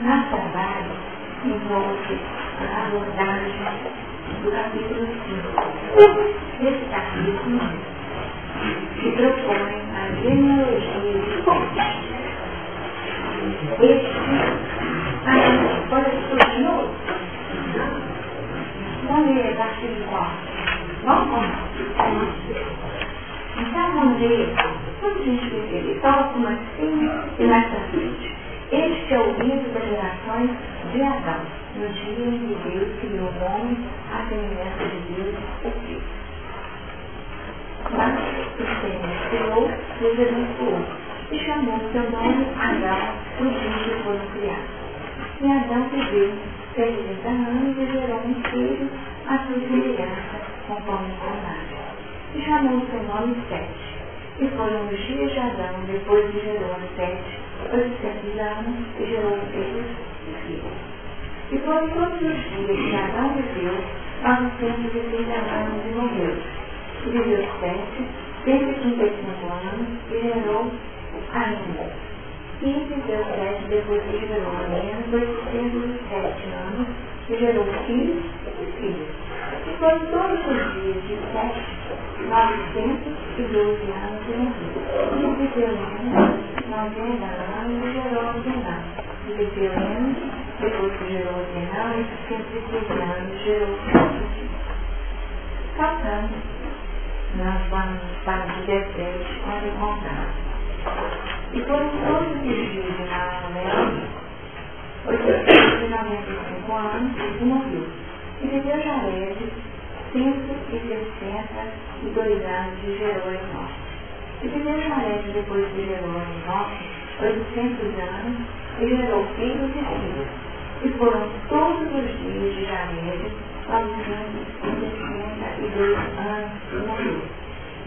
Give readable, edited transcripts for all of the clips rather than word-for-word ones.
Nosso trabalho envolve a abordagem do capítulo 5. Esse capítulo se propõe a genealogia de fontes. Pode estudar de novo? Vamos ler a partir de qual? Vamos? Então vamos ler, quando a gente perceber, só como assim e mais pra frente. Este é o livro das gerações de Adão, no dia em que Deus criou o homem à semelhança de Deus, o Filho. Mas o Senhor criou e os abençoou, e chamou seu nome Adão no dia em que foram criados. E Adão viveu 60 anos e gerou um filho à sua semelhança, conforme a imagem. E chamou seu nome Sete. E foram os dias de Adão, depois que gerou Sete, 800 anos, e gerou filhos e filhas. E foram todos os dias que Adão viveu, 930 anos e morreu. E viveu Sete, 135 anos, e gerou Caim. E viveu Sete, depois que gerou Enos, 807 anos, e gerou filhos e filhas. E foram todos os dias de Sete, 912 anos e morreu. E viveu Enos 90 anos e gerou Zenão. E viveu Enos, depois que gerou Zenão, 813 anos e gerou filhos. Faltando, nós vamos para o 17, onde contamos. E foram todos os dias de Noé, 895 anos, e morreu. E viveu Jared 162 anos e gerou Enoque. E viveu Jared, depois que gerou Enoque, 800 anos e gerou filhos e filhas. E foram todos os dias de Jared 962 anos e morreu.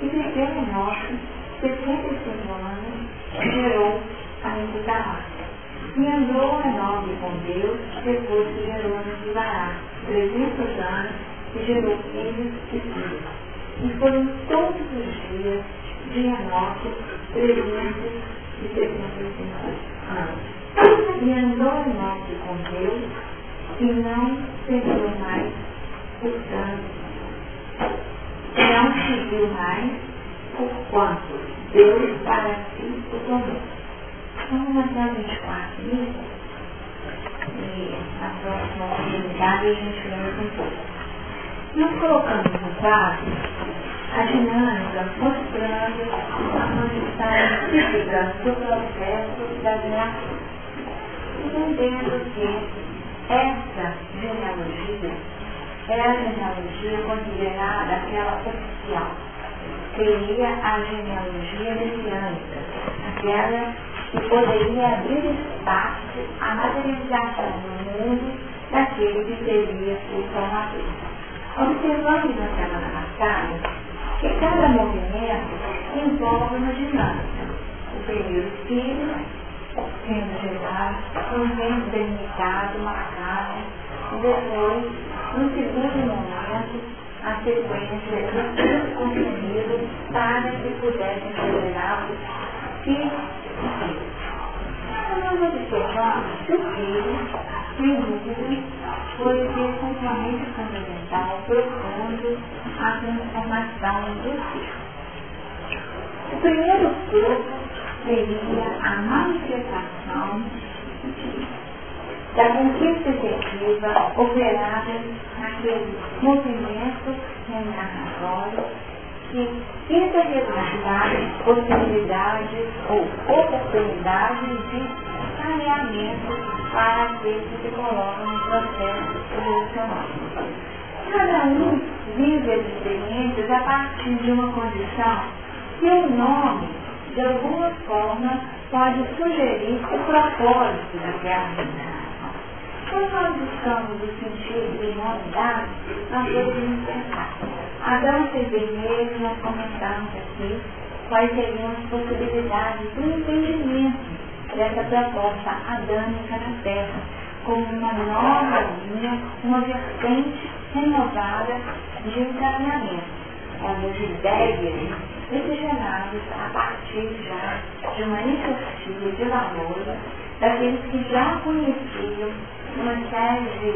E viveu Enoque 65 anos e gerou a Metusalá. E andou Enoque com Deus, depois que gerou a Metusalá 300 anos e gerou filhos e filhas. E foram todos os dias de Enoque 365 anos. E andou Enoque com Deus e não seguiu mais, portanto, não seguiu mais, porquanto Deus para si o tomou. Vamos até o 24 mesmo. E na próxima oportunidade a gente lembra um pouco. Nós colocamos no quadro a dinâmica mostrando a condição física do processo da geração. Entendendo que essa genealogia é a genealogia considerada aquela oficial. Seria a genealogia messiânica, aquela que poderia abrir espaço à materialização no mundo daquele que seria o Salvador. Observamos na semana passada que cada movimento envolve uma dinâmica. O primeiro filho sendo gerado, um vento delimitado, marcado, e depois, no segundo momento, a sequência de tudo consumido para que pudessem revelar os filhos e filhas. Então, nós observamos que o filho, sem dúvida, foi essencialmente fundamental, profundo, a transformação do filho. O primeiro corpo seria a manifestação da conquista efetiva operada naquele movimento reencarnatório que tenta resgatar possibilidades ou oportunidades de saneamento para aqueles que se colocam no processo evolucional. Cada um vive as experiências a partir de uma condição que o nome, de alguma forma, pode sugerir o propósito daquela reencarnação. Quando nós buscamos o sentido de humanidade, nós devemos pensar. Adão fez vermelho, nós comentamos aqui quais seriam as possibilidades do entendimento dessa proposta adâmica na Terra, como uma nova linha, uma vertente renovada de encaminhamento, onde as ideias miscigenadas a partir já de uma iniciativa de valores daqueles que já conheciam uma série de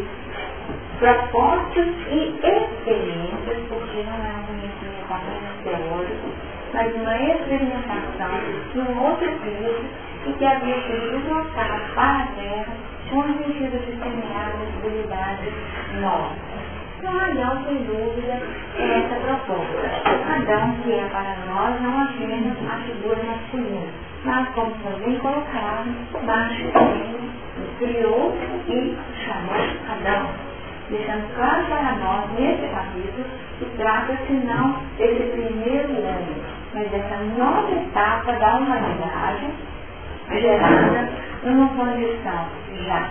propostas e experiências, porque não é um conhecimento apenas teórico, mas uma experimentação de um outro piso e que havia sido deslocado para a Terra com o sentido de semear a possibilidade nova. Então, Adão, sem dúvida, é essa proposta. Adão, que é para nós não apenas a figura masculina, mas como também colocado, macho e fêmea, criou e chamou Adão. Deixando claro para nós, nesse capítulo, que trata-se não desse primeiro homem, mas dessa nova etapa da humanidade, gerada numa condição já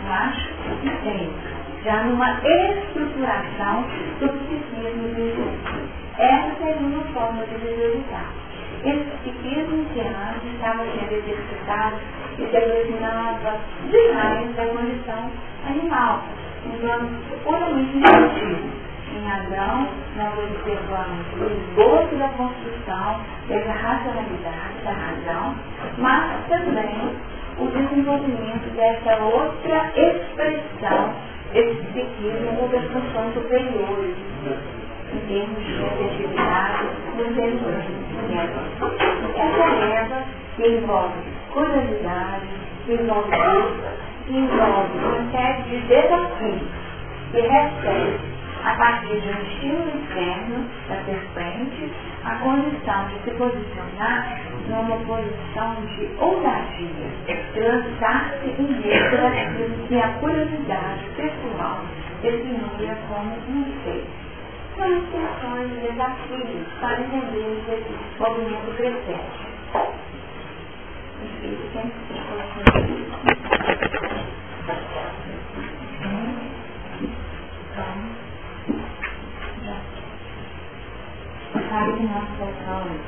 macho e fêmea, já numa estruturação do psiquismo individual. Essa seria uma forma de visualizar. Esse psiquismo que antes estava sendo exercitado e se originava de raiz da condição animal, um plano puramente instintivo. Em Adão, nós observamos o esboço da construção dessa racionalidade, da razão, mas também o desenvolvimento dessa outra expressão desse psiquismo ou das funções superiores, em termos de objetividade do inteligência. Essa leva que envolve curiosidade, que envolve busca, que envolve uma série de desafios que recebe a partir de um estímulo externo da serpente, a condição de se posicionar numa posição de ousadia, lançar-se em busca daquilo que a curiosidade pessoal definia como um ser. São instruções e desafios para entender esse movimento crescente. Sabe que nós possamos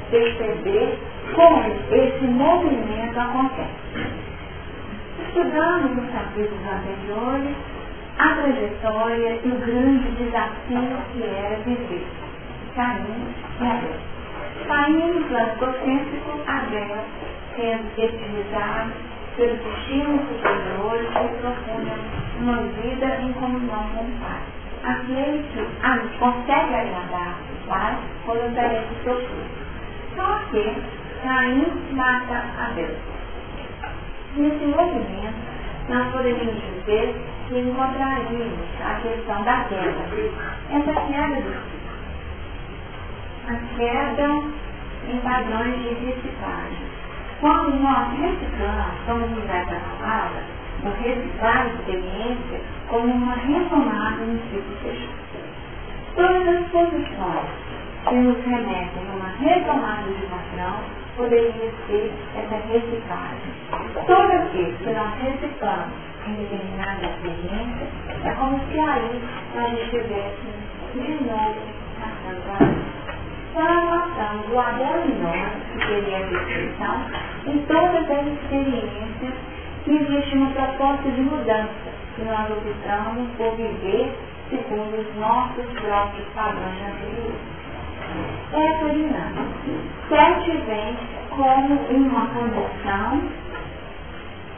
perceber como esse movimento acontece. Estudamos nos capítulos anteriores a trajetória e o grande desafio que era viver Caim e Abel. Caim no plano egocêntrico, Abel sendo fertilizado pelos estímulos superiores que profundam uma vida em comunhão com o Pai. Aquele que consegue agradar o Pai quando oferece o seu fruto. Só que Caim mata Abel. Nesse movimento, nós poderíamos dizer que encontraríamos a questão da queda. Essa queda do fruto. A queda em padrões de reciclagem. Quando nós reciclamos, como diz essa palavra, o reciclar a experiência como uma retomada no ciclo fechado. Todas as posições que nos remetem a uma retomada de padrão poderia ser essa reciclagem. Toda vez que nós reciclamos em determinada experiência, é como se aí nós estivéssemos de novo na Santa. Nós notamos o abandono, que seria a descrição, em todas as experiências que existe uma proposta de mudança, que nós optamos por viver segundo os nossos próprios padrões anteriores. Essa dinâmica. 7 vem como uma condição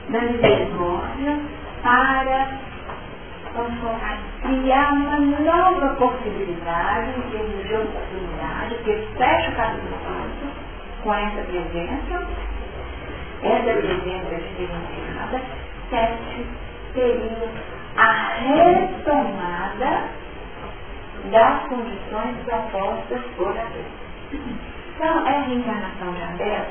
da misericórdia para, vamos colocar, criar uma nova possibilidade em termos de oportunidade, que fecha o capítulo 4 com essa presença experienciada. 7 seria a retomada das condições propostas por Abel. Então, é a reencarnação de Abel?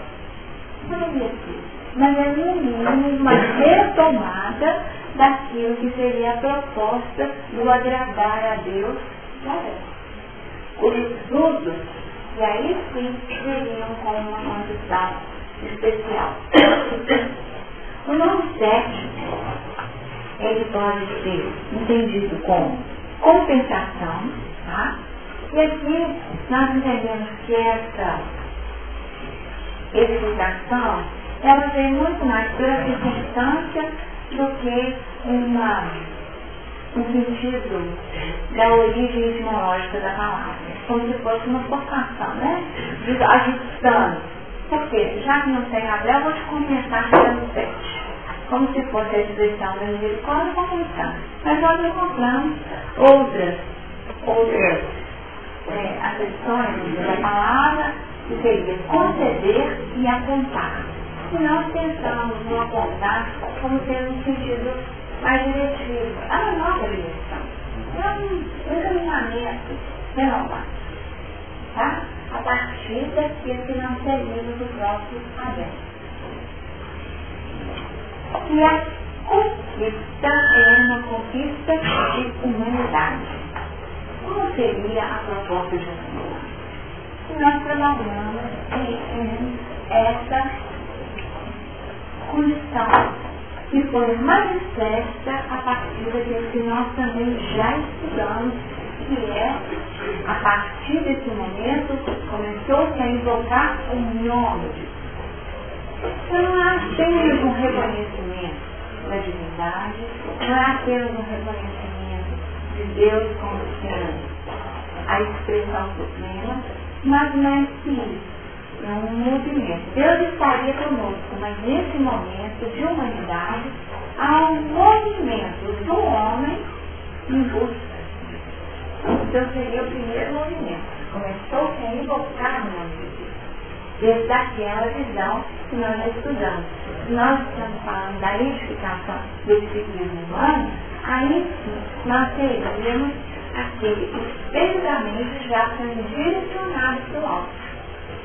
Não é isso, mas é no mínimo uma retomada daquilo que seria a proposta do agradar a Deus de Abel. Os frutos, e aí sim, seriam com uma condição especial. O nome 7, ele pode ser entendido como compensação, tá? E aqui nós entendemos que essa explicação, ela vem muito mais pela circunstância do que um sentido da origem etimológica da palavra, como se fosse uma forçação, né? Ajustando Porque, já que não tem Abel, vou te compensar pelo 7. Como se fosse a expressão da misericórdia, compensar. Mas nós encontramos outras acepções da palavra, que seria conceder e apontar. E nós pensamos no apontar como tendo um sentido mais diretivo, a nova direção. É um encaminhamento renovar. Tá? A partir daquilo que não seria do próprio Abel. E a conquista é uma conquista de humanidade. Como seria a proposta de humanidade? Nós trabalhamos em essa condição que foi manifesta a partir daquilo que nós também já estudamos, que é, a partir desse momento, começou-se a invocar o nome de Deus. Então não é apenas um reconhecimento da divindade, não é apenas um reconhecimento de Deus como sendo a expressão suprema, mas mais que isso. É um movimento. Deus estaria conosco, mas nesse momento de humanidade há um movimento do homem em busca. Então seria o primeiro movimento. Começou a invocar o nome de Deus. Desde aquela visão que nós já estudamos. Se nós estamos falando da edificação do psiquismo humano, aí nós teríamos aquele especificamente já sendo direcionado para o alto.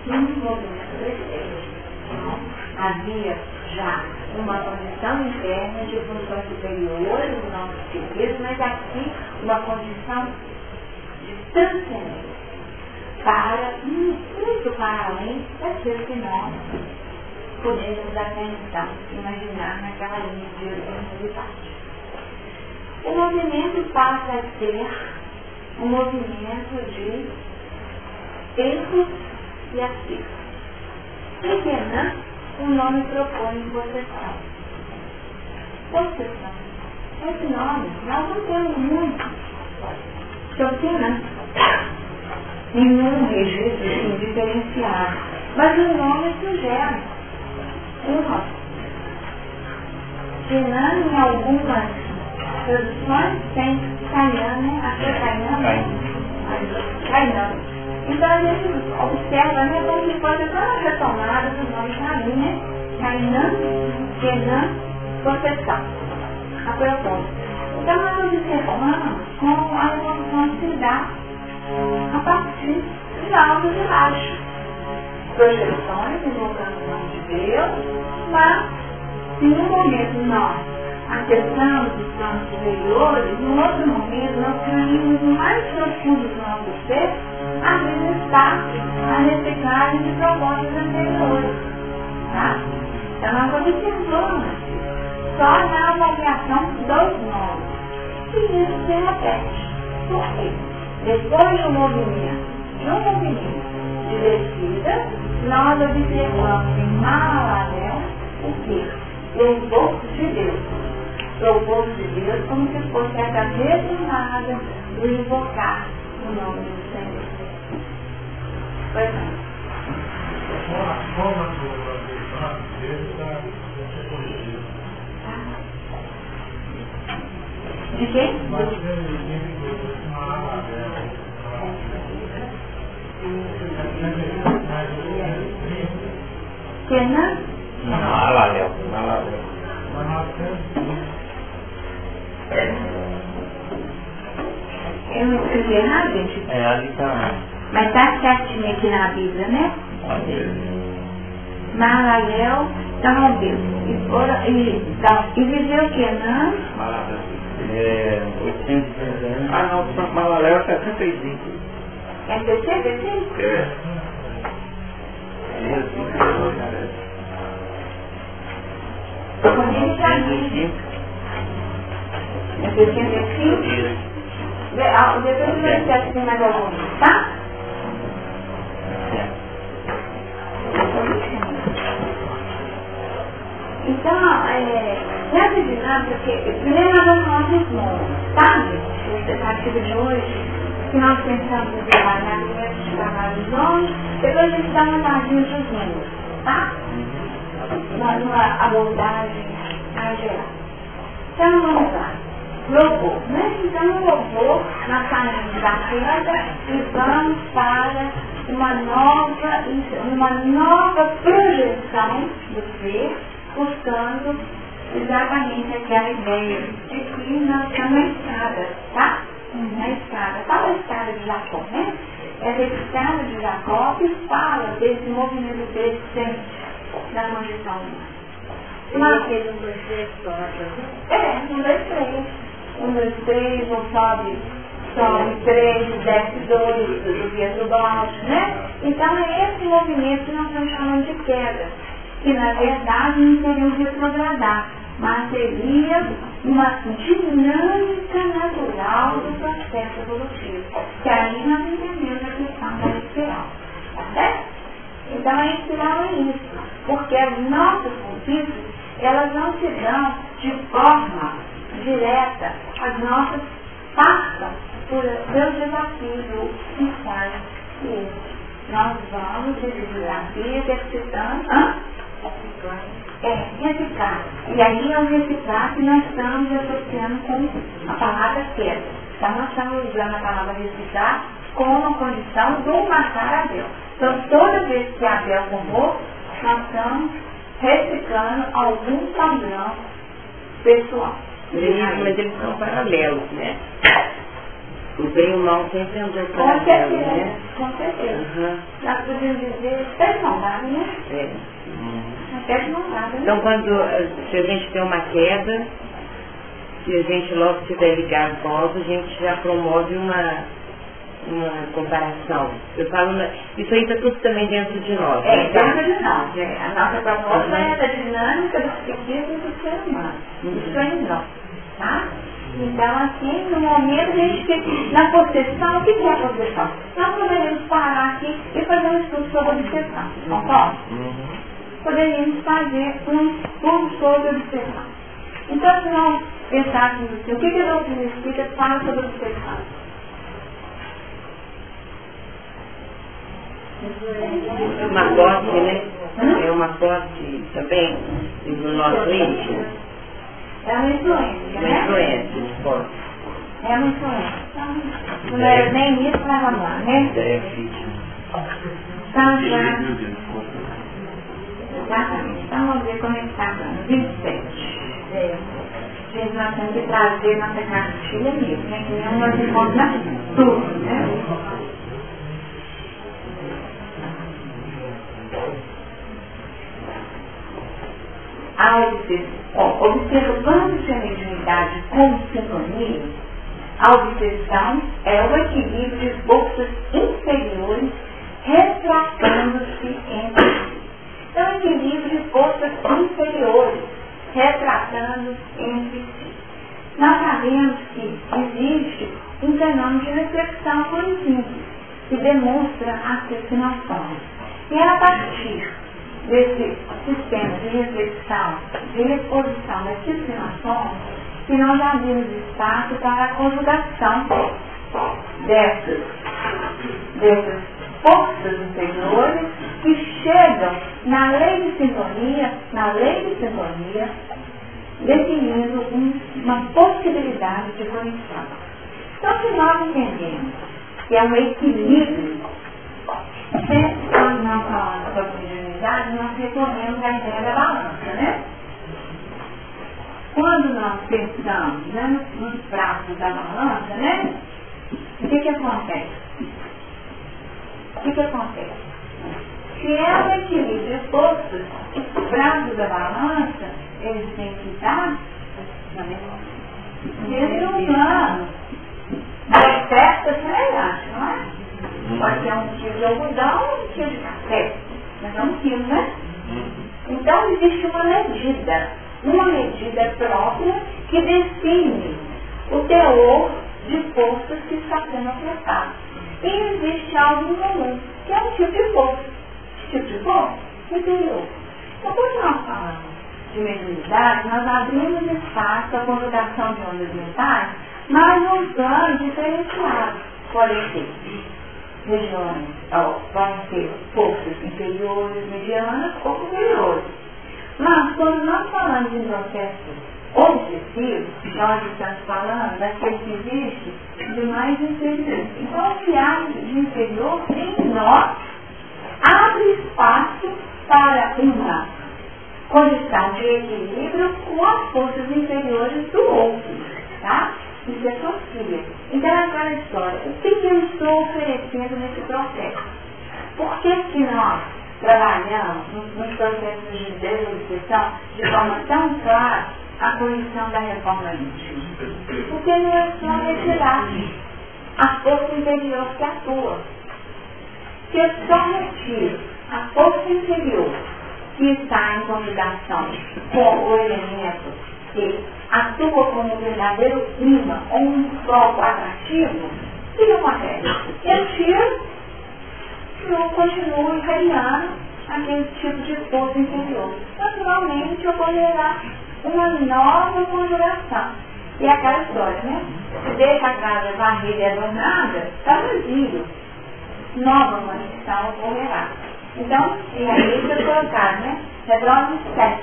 No movimento desse então, havia já uma condição interna de funções superiores do nosso psiquismo, mas aqui uma condição de transcendência para muito para além daquilo que nós podemos até então imaginar naquela linha de universalidade. O movimento passa a ser um movimento de erros e acertos. E Kenan, o nome propõe possessão. Possessão. Esse nome, nós não temos muito. Então, Kenan, nenhum registro assim, diferenciado. Mas o nome sugere um nome. Kenan, em algumas traduções, tem Cainan, né? Aqui é Cainan. Então a gente observa, né, como se fosse toda a retomada dos nomes ali, né? Cainan, Kenan, possessão. A propósito. Então nós observamos como a evolução se dá a partir de alto e de baixo. Projeções, invocando o nome de Deus, mas se num momento nós acessamos os planos superiores, no outro momento nós caímos no mais profundo do nosso ser, às vezes está a reciclagem de propostas anteriores. Tá? Então nós observamos só na avaliação dos nomes. E isso se repete. Por quê? Depois de um movimento de descida, nós observamos em Mahalalel o quê? Louvor de Deus. Louvor de Deus como se fosse essa retomada do invocar o nome do Senhor. Pois não. A forma do nome dele está corrigida. De quê? Mas ele Kenan? Mahalalel. Eu não escrevi errado, gente? É, ali está. Mas está certinho aqui na Bíblia, né? Mahalalel, então, Deus. E viveu Kenan? É, 800 anos. Ah, não, Mahalalel é 75. É 65? É. Quando ele está aqui. É 65? Depois vai dizer se tem mais algum, tá? Então, nessa dinâmica, primeiro nós vamos falar dos nomes, tá, gente? A partir de hoje, que nós pensamos em trabalhar, primeiro a gente trabalha os nomes, depois a gente dá uma olhadinha dos números. tá? Numa abordagem mais geral. Então vamos lá. Louvor, né? Então o louvor, nós saímos da queda e vamos para uma nova projeção do ser, buscando exatamente aquela ideia de que nós estamos na estrada, tá? Na estrada. Qual é a estrada de Jacó, né? Essa estrada de Jacó que fala desse movimento descendente da condição humana. Mas fez 1, 2, 3, só. 1, 2, 3. 1, 2, 3, ou sobe 3, desce 2, do baixo, né? Então é esse movimento que nós estamos chamando de queda, que na verdade não seria um retrogradar, mas seria uma dinâmica natural do processo evolutivo, que aí nós entendemos a questão da espiral, tá certo? Então a espiral é isso, porque as nossas conquistas, elas não se dão de forma direta, as nossas passam pelos desafios do ensaio e esse. Nós vamos esses desafios exercitando, reciclar. E aí é o reciclar que nós estamos associando com a palavra queda. Então nós estamos usando a palavra reciclar como a condição do matar Abel. Então toda vez que Abel morreu, nós estamos reciclando algum padrão pessoal. Mas eles são paralelos, né? O bem e o mal sempre andam Com paralelos, certeza, né? com certeza. Uhum. Nós podemos dizer personagem, né? É. Personagem. Então, se a gente tem uma queda, se a gente logo estiver ligado com a outra, a gente já promove uma comparação. Eu falo, isso aí está tudo também dentro de nós. É, dentro de nós. A nossa proposta é da dinâmica do psiquismo do ser humano. Isso é em nós, tá? Então, assim, no momento a gente fica na possessão. O que é a possessão? Nós poderíamos parar aqui e fazer um estudo sobre a obsessão, concorda? Poderíamos fazer um estudo sobre a obsessão. Então, se nós pensássemos assim, o que a doutrina espírita fala sobre a obsessão? Uma posse, né? É uma posse também do nosso íntimo. É uma influência, Uma né? influência de posse. É uma influência. Então, não era nem isso, mas vamos lá, né? Ideia crítica. Então, já... Exatamente. Então, vamos ver como é que está dando. 27. Gente, nós temos que trazer nossa cartilha mesmo, né? Que nem nós encontramos tudo, né? Observando-se a mediunidade como sintonia, a obsessão é o equilíbrio de forças inferiores retratando-se entre si. Então, o equilíbrio de forças inferiores retratando entre si. Nós sabemos que existe um fenômeno de reflexão por simples, que demonstra aquilo que nós somos. E é a partir desse sistema de reflexão, de reposição daquilo que nós somos, que nós abrimos espaço para a conjugação dessas forças inferiores que chegam na lei de sintonia, definindo uma possibilidade de conexão. Então, se nós entendemos que é um equilíbrio, sempre quando nós falamos sobre mediunidade, nós recorremos à ideia da balança, né? Quando nós pensamos, né, nos pratos da balança, né? O que acontece? Se é um equilíbrio de forças, os pratos da balança, eles têm que estar desjugando oferta semelhante, não é? Pode ser 1 quilo de algodão ou 1 quilo de café, mas é 1 quilo, né? Então existe uma medida própria que define o teor de forças que está sendo afetado. E existe algo em comum, que é um tipo de força. Que tipo de força? Interior. Então, quando nós falamos de mediunidade, nós abrimos espaço à conjugação de ondas mentais, mas num plano diferenciado, porém, regiões, vão ter forças inferiores, medianas ou superiores. Mas quando nós falamos de um processo obsessivo, nós estamos falando daquele que existe de mais inferior. Então, o que há de inferior em nós abre espaço para uma condição de equilíbrio com as forças inferiores do outro, tá? Isso é possível. Então, é aquela história. O que eu estou oferecendo nesse processo? Por que nós trabalhamos nos processos de desobsessão de forma tão clara a condição da reforma íntima? Porque não é só retirar a força interior que atua. Se eu só retiro a força inferior que está em combinação com o elemento que atua como um verdadeiro imã ou um foco atrativo, o que acontece? Eu tiro e eu continuo irradiando aquele tipo de força inferior. Naturalmente ocorrerá uma nova conjuração. E aquela história, né? Se deixa a casa varrida e adornada, está vazio. Nova conexão ocorrerá. Então, e aí eu colocar, né? Hebreus 7,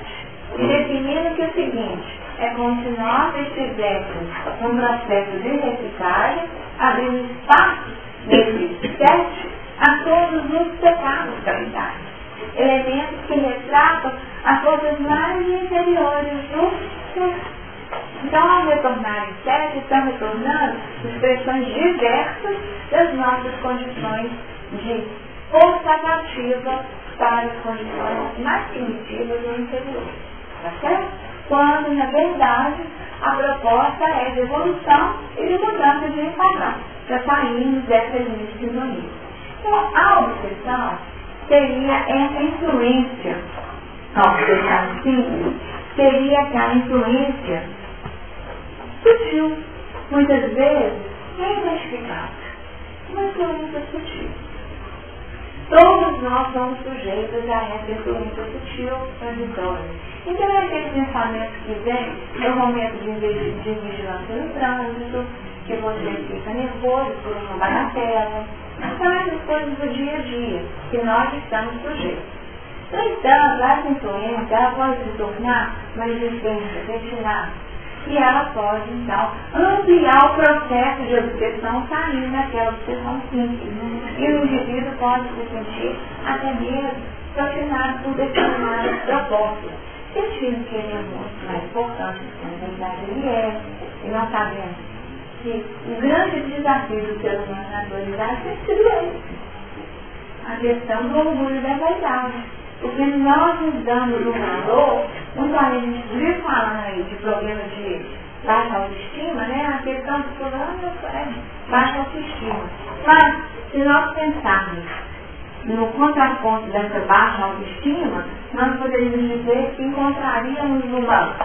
definindo que é o seguinte, é como se nós estivéssemos num processo de reciclagem, abrindo espaço nesse 7 a todos os pecados capitais. Elementos que retratam as forças mais inferiores do ser. Então, ao retornar em 7, estão retornando expressões diversas das nossas condições de força atrativa para as condições mais primitivas do interior. Tá certo? Quando, na verdade, a proposta é de evolução e de mudança de encarnação, para sairmos dessa linha de sintonia. Então, a obsessão seria essa influência, a obsessão simples, seria aquela influência sutil, muitas vezes inidentificável, uma influência sutil. Todos nós somos sujeitos a essa influência sutil transitória. Então é aquele pensamento que vem no momento de vigilância no trânsito, que você fica nervoso por uma bagatela. São essas coisas do dia a dia que nós estamos sujeitos. No entanto, essa influência ela pode se tornar uma resistência retinada. E ela pode, então, ampliar o processo de obsessão saindo daquela obsessão simples. E o indivíduo pode se sentir até mesmo fascinado por determinadas propostas, sentindo que ele é muito mais importante do que na verdade ele é. E nós sabemos que o grande desafio do ser humano na atualidade tem sido esse. A questão do orgulho da vaidade. Porque nós nos damos um valor, quando a gente vive falando aí de problema de baixa autoestima, né? A questão do fulano é baixa autoestima. Mas, se nós pensarmos no contraponto dessa baixa autoestima, nós poderíamos dizer que encontraríamos uma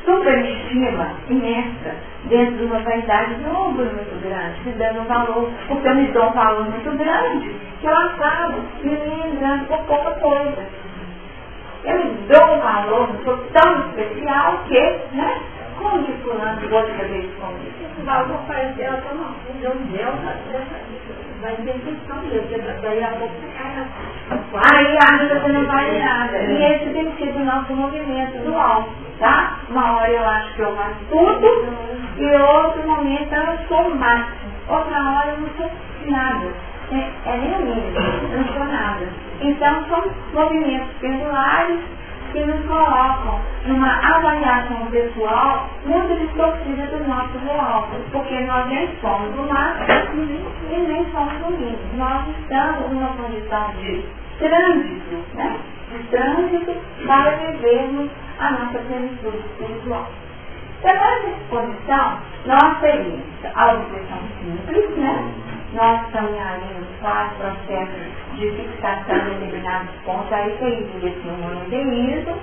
superestima imensa dentro de uma vaidade de um orgulho muito grande, se dando um valor, porque eu me dou um valor muito grande, que eu acabo me lembrando por pouca coisa. Eu me dou um valor, não sou tão especial que, né? Como que fulano pode fazer isso comigo? Esse valor faz dela tão uma funda, vai ter questão mesmo, daí a pouco você cai. Aí acha que você não vale nada. E esse tem sido o nosso movimento do alto, tá? Uma hora eu acho que eu faço tudo, e outro momento eu não sou o máximo. Outra hora eu não sou nada. É nem o mínimo, eu não sou nada. Então são movimentos pendulares que nos colocam numa avaliação pessoal muito distorcida do nosso real, porque nós nem somos o máximo e nem somos o mínimo. Nós estamos numa condição de trânsito, né? De trânsito para vivermos a nossa plenitude espiritual. Então, nessa exposição, nós teríamos a obsessão simples, né? Nós caminharíamos para o processo de fixação de determinados pontos, aí seria assim, um monoteísmo,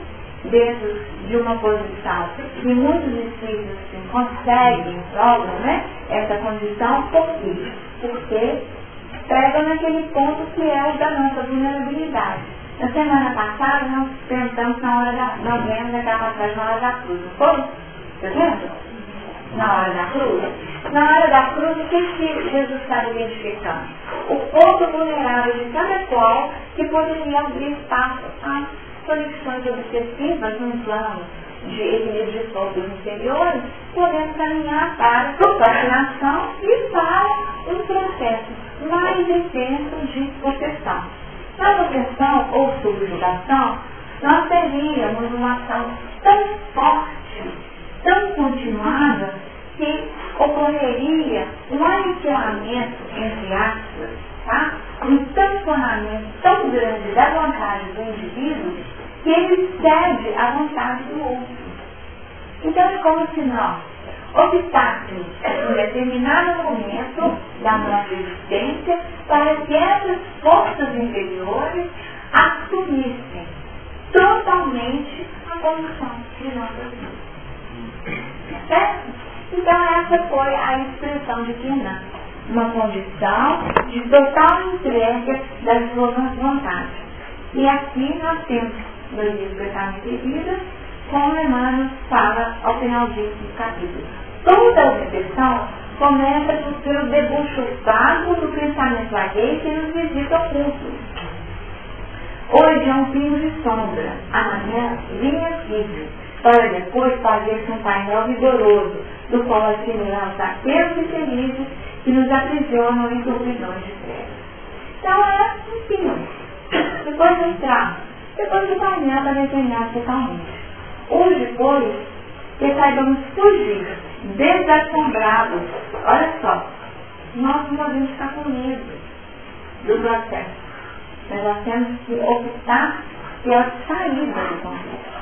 dentro de uma posição que muitos espíritos conseguem, jogam, né? Essa condição, por quê? Porque pega naquele ponto que é o da nossa vulnerabilidade. Na semana passada, nós pensamos nós vemos aquela passagem na hora da cruz, não foi? Tá vendo? Na hora da cruz. Na hora da cruz, o que Jesus estava identificando? O ponto vulnerável de cada qual que poderia abrir espaço às conexões obsessivas num plano de equilíbrio de forças inferiores, podendo caminhar para procrastinação e para um processo mais intenso de possessão. Na possessão ou subjugação, nós teríamos uma ação tão forte, tão continuada, que ocorreria um aniquilamento, entre aspas, tá? Um transformamento tão grande da vontade do indivíduo que ele cede à vontade do outro. Então é como se nós optássemos em um determinado momento da nossa existência para que essas forças inferiores assumissem totalmente a condição de nossa vida. Certo? Então essa foi a expressão de Kenan, uma condição de total entrega das suas vontades. E aqui nós temos no livro Pensamento e Vida, como Emmanuel fala ao final desse capítulo. Toda a obsessão começa pelo debuxufado do pensamento alheio que nos visita oculto. Hoje é um pingo de sombra, amanhã linha firme, para depois fazer-se um painel vigoroso, do qual assimilamos aqueles infelizes que nos aprisionam em turbilhões de trevas. Então é um pingo. Depois do traço, depois do painel está desenhado totalmente. Hoje, pois, que saibamos fugir, desassombrados. Olha só, nós não podemos ficar com medo do processo. Nós temos que optar pela saída do contexto.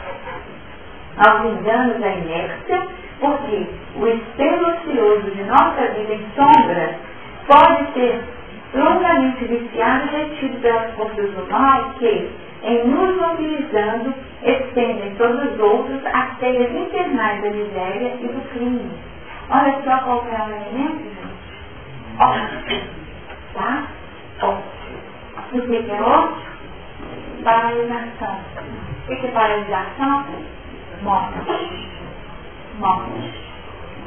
Aos enganos da inércia, porque o espelho ocioso de nossa vida em sombra pode ser longamente viciado e retido pelas forças do mal que, em nos mobilizando, estendem sobre os outros as teias infernais da miséria e do crime. Olha só qual é o elemento, gente. Ócio. Tá? Ócio. O que é ócio? Paralisação. O que é paralisação? Morte. Morte.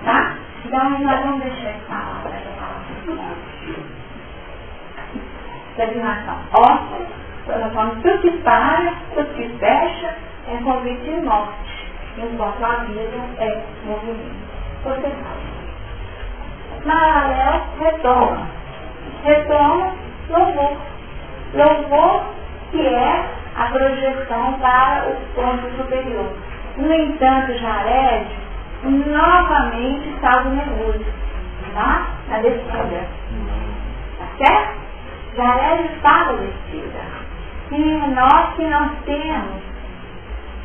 Tá? Então nós vamos deixar essa palavra. Designação. Ócio. Nós falamos tudo que para, tudo que fecha, é convite de morte. Enquanto a vida é movimento. Você sabe. Paralelo, retoma. Retoma, louvor. Louvor que é a projeção para o ponto superior. No entanto, Jared novamente salva o mergulho. Tá? Na descida. Tá certo? Jared fala descida. E nós que nós temos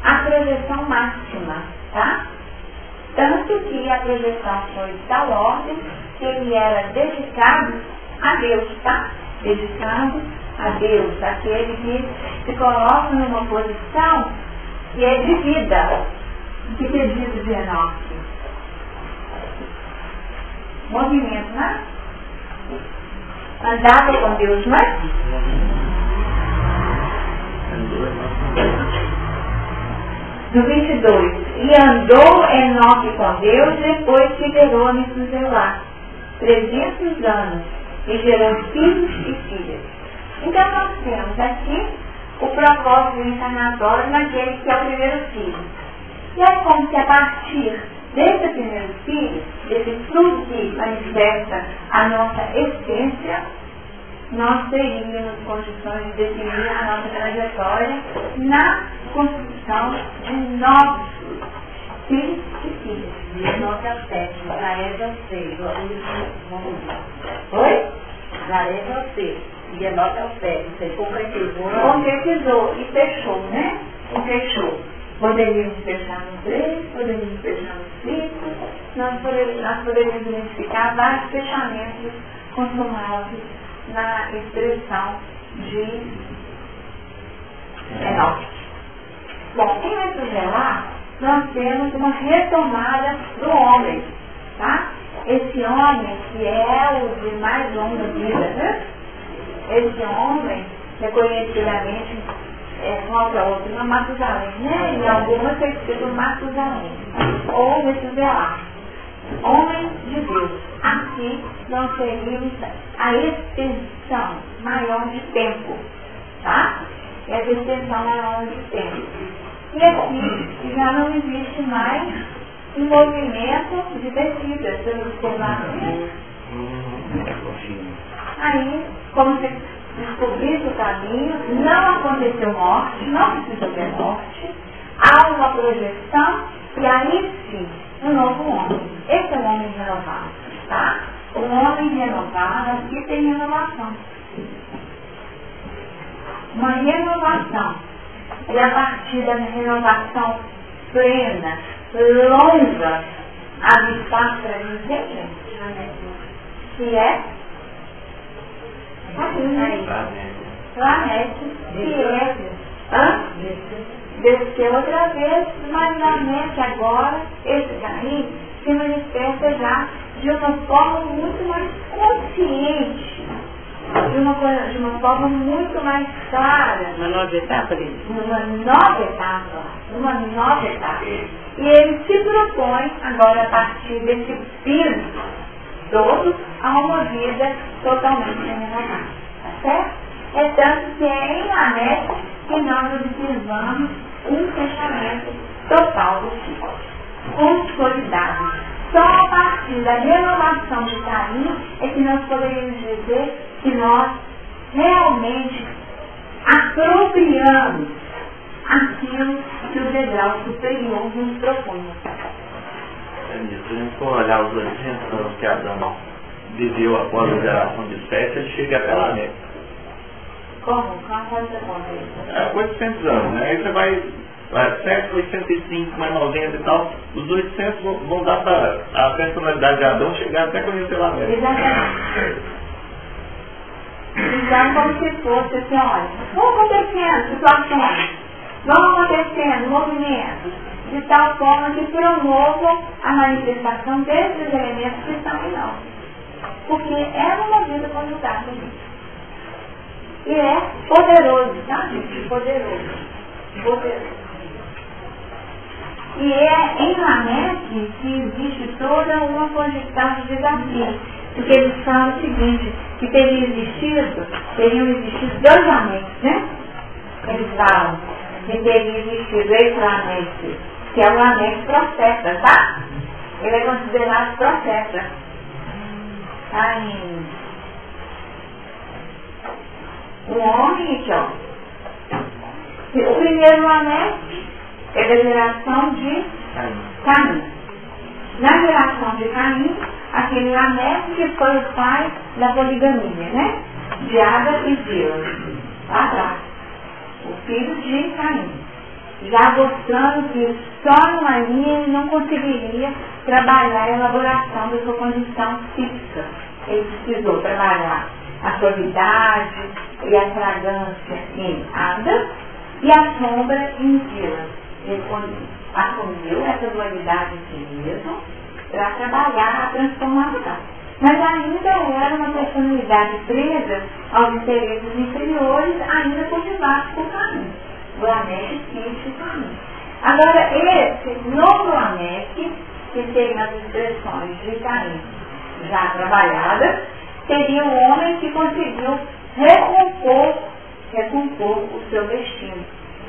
a projeção máxima, tá? Tanto que a projeção foi de tal ordem que ele era dedicado a Deus, tá? Dedicado a Deus, aquele que se coloca numa posição que é de vida. Que pedido de Enoque? Movimento, né? Andava com Deus, não é? Do 22. E andou Enoque com Deus depois que gerou a Metuselah 300 anos e gerou filhos e filhas. Então nós temos aqui o propósito encarnatório naquele que é o primeiro filho. E é como se a partir desse primeiro filho, desse fruto que manifesta a nossa essência, nós teríamos condições de definir a nossa trajetória na construção de novos filhos e filhas. De nota ao sétimo, já é você. Oi? Já é você. De nota ao sétimo, você concretizou. Concretizou e fechou, né? E fechou. Poderíamos fechar no 3, poderíamos fechar no 5, nós poderíamos identificar vários fechamentos consumados na expressão de Enoque. Bom, em Metuselah, nós temos uma retomada do homem, tá? Esse homem que é o de mais longa vida, né? Esse homem, reconhecidamente, qual que é o outro? Não, Matusalém, né? Em algumas é escrito Matusalém, ou Metuselah, homens de Deus. Aqui nós teríamos a extensão maior de tempo, tá? Essa extensão maior de tempo. E aqui já não existe mais um movimento de descida, pelo observamento. Aí, como se descobrisse o caminho, não aconteceu morte, não precisou ter morte, há uma projeção e aí sim, um novo homem. Esse é o homem renovado, tá? O homem renovado, aqui tem renovação. Uma renovação. E a partir da renovação plena, longa, abre espaço para dizer, que é Planete, que é desceu outra vez, mas Lamete agora, esse caminho se manifesta já de uma forma muito mais consciente, de uma forma muito mais clara. Uma nova etapa, uma nova etapa. E ele se propõe, agora a partir desse fim todo, a uma vida totalmente renovada. Tá certo? É tanto que é em Lamete que nós observamos um fechamento total do ciclo, consolidado. Só a partir da renovação de Caim é que nós poderíamos dizer que nós realmente apropriamos aquilo que o degrau superior nos propõe. Se a gente for olhar os 800 anos que Adão viveu após a geração de Sete, ele chega até lá, né? Como? Quanto acontece? 800 anos, né? Aí você vai 7, 805, mais 90 e tal, os 800 vão dar para a personalidade de Adão chegar até conhecer lá mesmo. Exatamente. Então, como se fosse assim, olha, vão acontecendo situações, vão acontecendo movimentos, de tal forma que promovam a manifestação desses elementos que estão em nós. Porque é uma vida conjugada. E é poderoso, tá, gente? Poderoso. E é em Lamete que existe toda uma condição de desafio. Porque eles falam o seguinte, que teriam existido dois Lametes, né? Eles falam que teria existido esse Lamete, que é o Lamete profeta, tá? Ele é considerado profeta. Tá em um homem aqui, ó. O primeiro Lamete é da geração de Caim. Na geração de Caim, aquele Lamete que foi o pai da poligamia, né? De Ada e Zila. Lá atrás. O filho de Caim. Já mostrando que só numa linha ele não conseguiria trabalhar a elaboração da sua condição física. Ele precisou trabalhar a suavidade e a fragrância em Ada e a sombra em Zila. Ele assumiu essa dualidade em si mesmo para trabalhar a transformação. Mas ainda era uma personalidade presa aos interesses inferiores, ainda cultivados por Caim. O Lamete e Caim. Agora, esse novo Lamete, que tem as expressões de Caim já trabalhadas, seria um homem que conseguiu recompor o seu destino.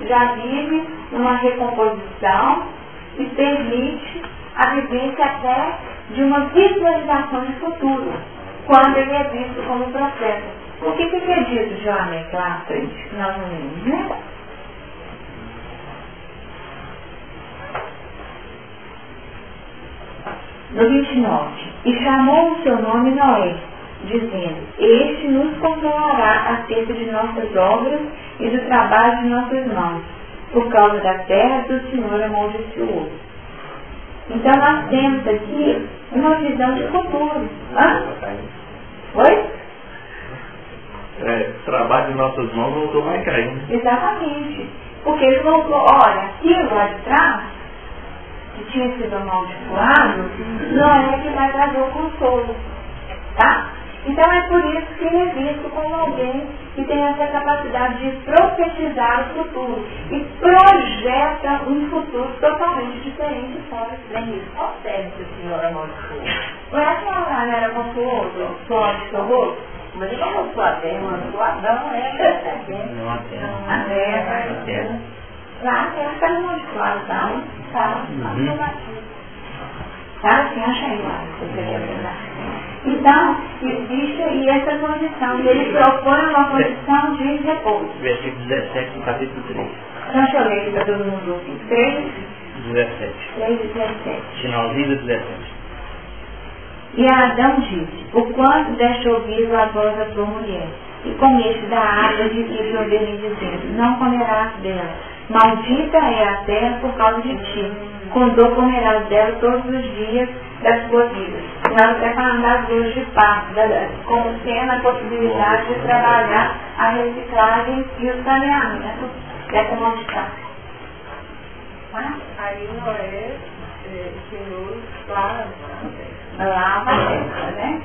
Já vive uma recomposição e permite a vivência até de uma visualização de futuro, quando ele é visto como profeta. O que é dito de Lamete lá à frente, que nós não lemos, né? No 29, e chamou o seu nome Noé, dizendo, este nos consolará acerca de nossas obras e do trabalho de nossas mãos, por causa da terra que o Senhor amaldiçoou. Então nós temos aqui uma visão de futuro. Oi? O trabalho de nossas mãos voltou mais caindo. Exatamente. Porque ele voltou, olha, aquilo lá de trás, que tinha sido amaldiçoado, não é que vai trazer o consolo. Tá? Então é por isso que ele é visto como alguém que tem essa capacidade de profetizar o futuro e projeta um futuro totalmente diferente fora dele. Qual sério que o senhor amaldiçoou? Não é que uma galera amaldiçoou outro, só amaldiçoou? Mas ele não amaldiçoou a terra, amaldiçoou Adão, Não, a terra. Lá a terra está amaldiçoada, tá? Tá assim, acha aí lá, se você quer lembrar. Então, existe aí essa condição, e ele propõe uma condição de repouso. Versículo 17 do capítulo 3. Então, deixa eu ler aqui para todo mundo ouvir. 3, 17. 17. Finalzinho do 17. E Adão disse: o quanto deste ouvido a voz da tua mulher, e comeste da árvore de que proveram dizendo: não comerás dela, maldita é a terra por causa de ti, quando comerás dela todos os dias da sua vida. Nós até falando das dores de parto, como sendo a possibilidade de trabalhar a reciclagem e o saneamento dessa maldição. Aí Noé, Senhor, lava a terra, né?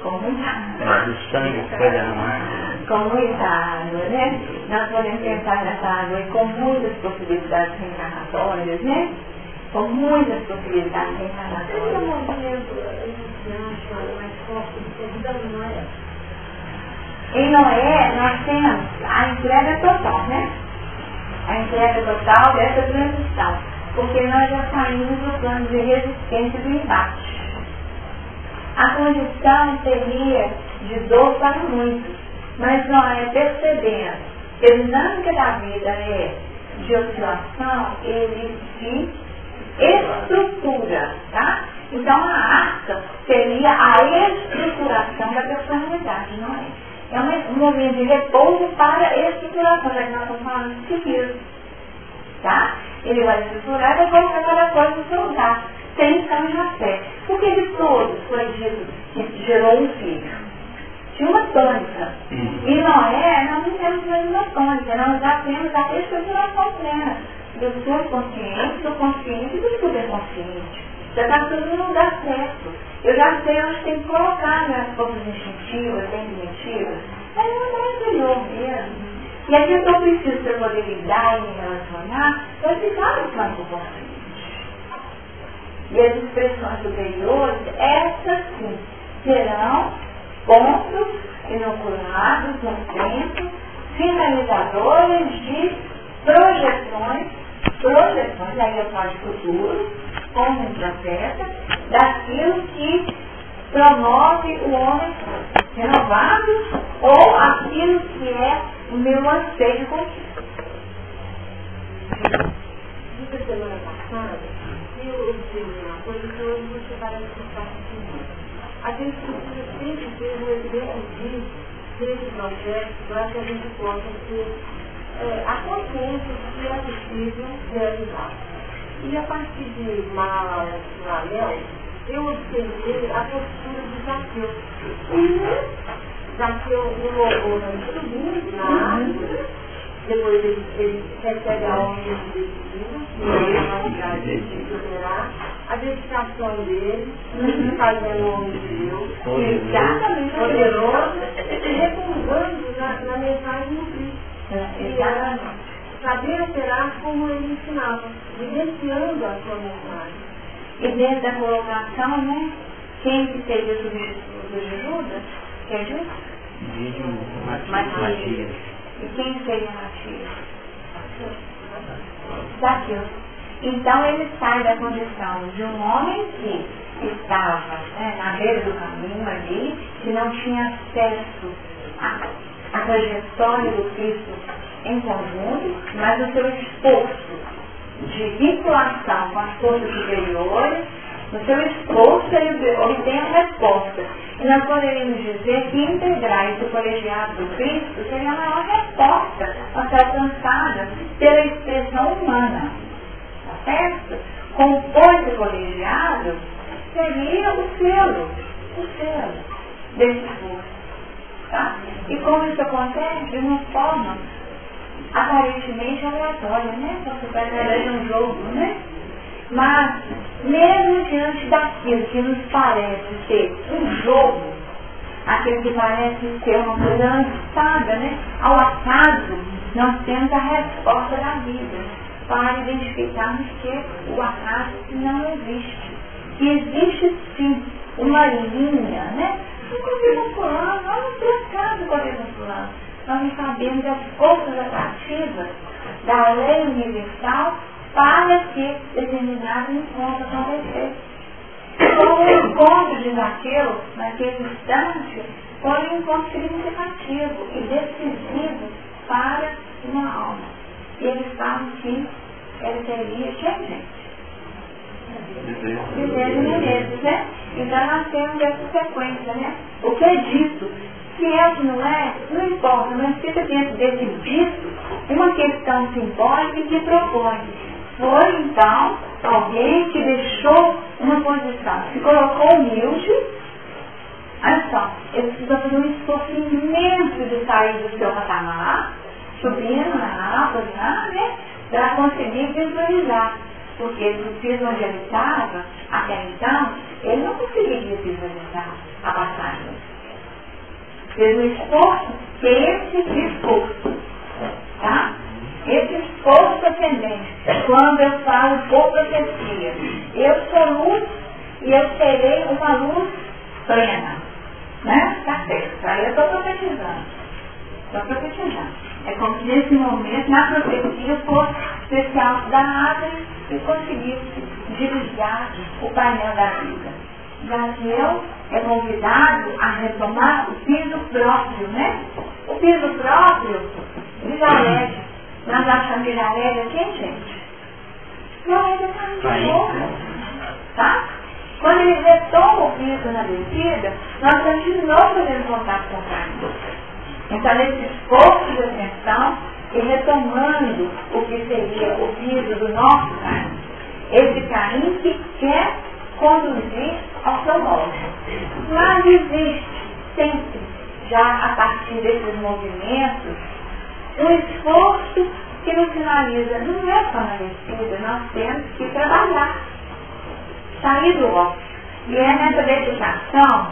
Com muita água. O sangue foi derramado. Com muita água, né? Nós podemos pensar nessa água e com muitas possibilidades reencarnatórias, né? Com muitas possibilidades reencarnatórias. Em Noé, nós temos a entrega total, né? A entrega total dessa transição. Porque nós já saímos do plano de resistência do embate. A condição seria de dor para muitos, mas Noé, percebendo que a dinâmica da vida é de oscilação, ele se estrutura, tá? Então a arca seria a estruturação da personalidade de Noé. É um momento de repouso para a estruturação, já que nós estamos falando de seguir, tá? Ele vai estruturar e colocar cada coisa no seu lugar, sem Cã e Jafé. Porque de todos foi dito que gerou um filho. Tinha uma tônica. E Noé, nós não temos mais uma tônica, nós já temos a estruturação plena do subconsciente, do consciente e do superconsciente. Já está tudo no lugar certo. Eu já sei onde tem que colocar minhas forças instintivas, cognitivas. Mas não é interior mesmo. E aquilo que eu preciso para poder lidar e me relacionar, vai ficar no plano do consciente. E as expressões superiores, essas sim, serão pontos inoculados no tempo, finalizadores de projeções, aí eu falo de futuro, como um profeta, daquilo que promove o homem renovado ou aquilo que é o meu anseio de conquista. Dita semana passada, eu observei uma coisa que hoje você vai explicar assim. A gente precisa sempre ter um exemplo desse projeto para que a gente possa ter a consciência de que é possível realizar. E a partir de Malalel, eu observei a postura de Zaqueu. Zaqueu louvou subindo na árvore, depois ele recebe a ordem de destino, e aí a capacidade de superar a dedicação dele, fazendo o homem de Deus, exatamente poderoso, e repousando na mensagem do Cristo. E saber operar como ele ensinava, vivenciando a sua mensagem. E dentro da colocação, né? Quem que seria o substituto de Judas? Que é Judas? Matias. E quem seria Matias? Zaqueu. Então ele sai da condição de um homem que estava na beira do caminho ali, que não tinha acesso à trajetória do Cristo em conjunto, mas o seu esforço de vinculação com as forças superiores, no seu esforço ele obtém a resposta. E nós poderíamos dizer que integrar esse colegiado do Cristo seria a maior resposta a ser alcançada pela expressão humana. Tá certo? Compor esse colegiado seria o selo desse esforço. Tá? E como isso acontece? De uma forma aparentemente aleatória, né? Você vai ver um jogo, né? Mas, mesmo diante daquilo que nos parece ser um jogo, aquilo que parece ser uma coisa lançada, né? Ao acaso, nós temos a resposta da vida para identificarmos que o acaso não existe. Que existe sim uma linha, né? Não podemos fulano, nós não temos caso podemos fulano. Nós não sabemos as forças atrativas da lei universal para que determinado encontro acontecesse. Então, o encontro de Zaqueu, naquele instante, foi um encontro significativo e decisivo para uma alma. E eles falam que ele teria gente. Desejo Menezes, né? Então nós temos essa sequência, né? O que é dito, se é ou não é, não importa, mas fica dentro desse dito uma questão simbólica que propõe. Foi então alguém que deixou uma posição, se colocou humilde. Olha só, ele precisa fazer um esforço imenso de sair do seu patamar, subindo na árvore lá, né? Para conseguir visualizar. Porque no piso onde ele estava, até então, ele não conseguiria visualizar a passagem. Fez um esforço, que esse esforço, tá? Esse esforço ascendente, quando eu falo por profecia, eu sou luz e eu serei uma luz plena, né? Tá certo, aí eu estou profetizando. É como se nesse momento, na profecia, fosse especial da árvore e conseguisse desviar o painel da vida. Zaqueu é convidado a retomar o piso próprio, né? O piso próprio de Jared. Nós achamos que Jared é quem, gente? Jared é carne de boca, tá? Quando ele retoma o piso na descida, nós estamos de novo fazendo contato com o carne. Então, nesse esforço de atenção e retomando o que seria o piso do nosso carne, esse Caim que quer conduzir ao seu modo. Mas existe sempre, já a partir desses movimentos, um esforço que nos finaliza. Não é só na descida, nós temos que trabalhar, sair do ócio. E é nessa dedicação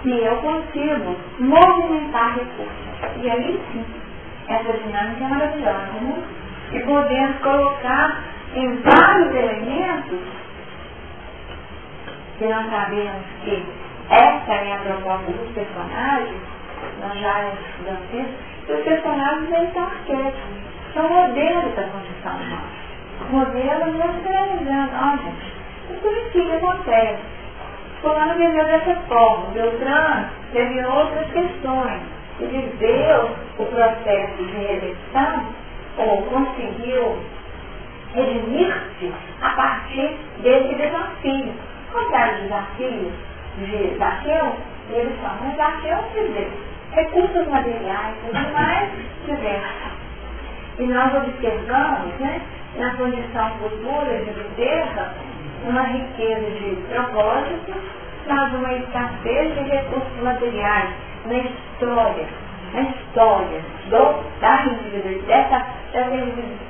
que eu consigo movimentar recursos. E aí sim, essa dinâmica é maravilhosa, né? E podemos colocar em vários elementos, que nós sabemos que essa é a proposta dos personagens, nós já estudamos isso, que os personagens eles são arquétipos, são modelos da condição humana. Modelos materializando, ó gente, isso que acontece. Fulano viveu dessa forma, Beltrano teve outras questões, e viveu o processo de redenção, ou conseguiu redimir-se a partir desse desafio. Contrário do desafio de Zaqueu, eles falam, mas Zaqueu viveu recursos materiais, tudo mais diversos. E nós observamos, né, na condição futura de Bezerra, uma riqueza de propósitos, mas uma escassez de recursos materiais na história da individualidade,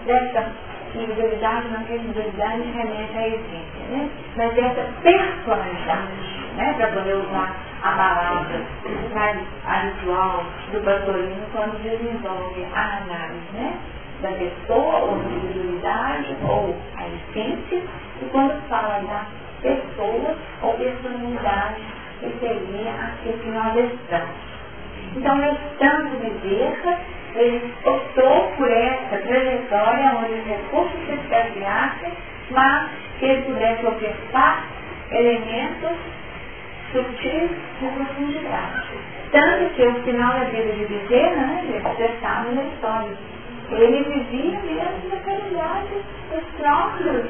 dessa individualidade, não que a individualidade remete à essência, né? Mas dessa personalidade, né? Para poder usar a palavra mais habitual do pastorino quando desenvolve a análise, né? Da pessoa ou individualidade ou a essência, e quando fala da pessoa ou personalidade, que seria aquilo que nós estamos. Então, estando Bezerra, ele optou por essa trajetória onde os recursos se escasseassem, mas que ele pudesse ofertar elementos sutis de profundidade. Tanto que o final da vida de Bezerra, né, gente, já estava na história. Ele vivia mesmo na caridade dos próprios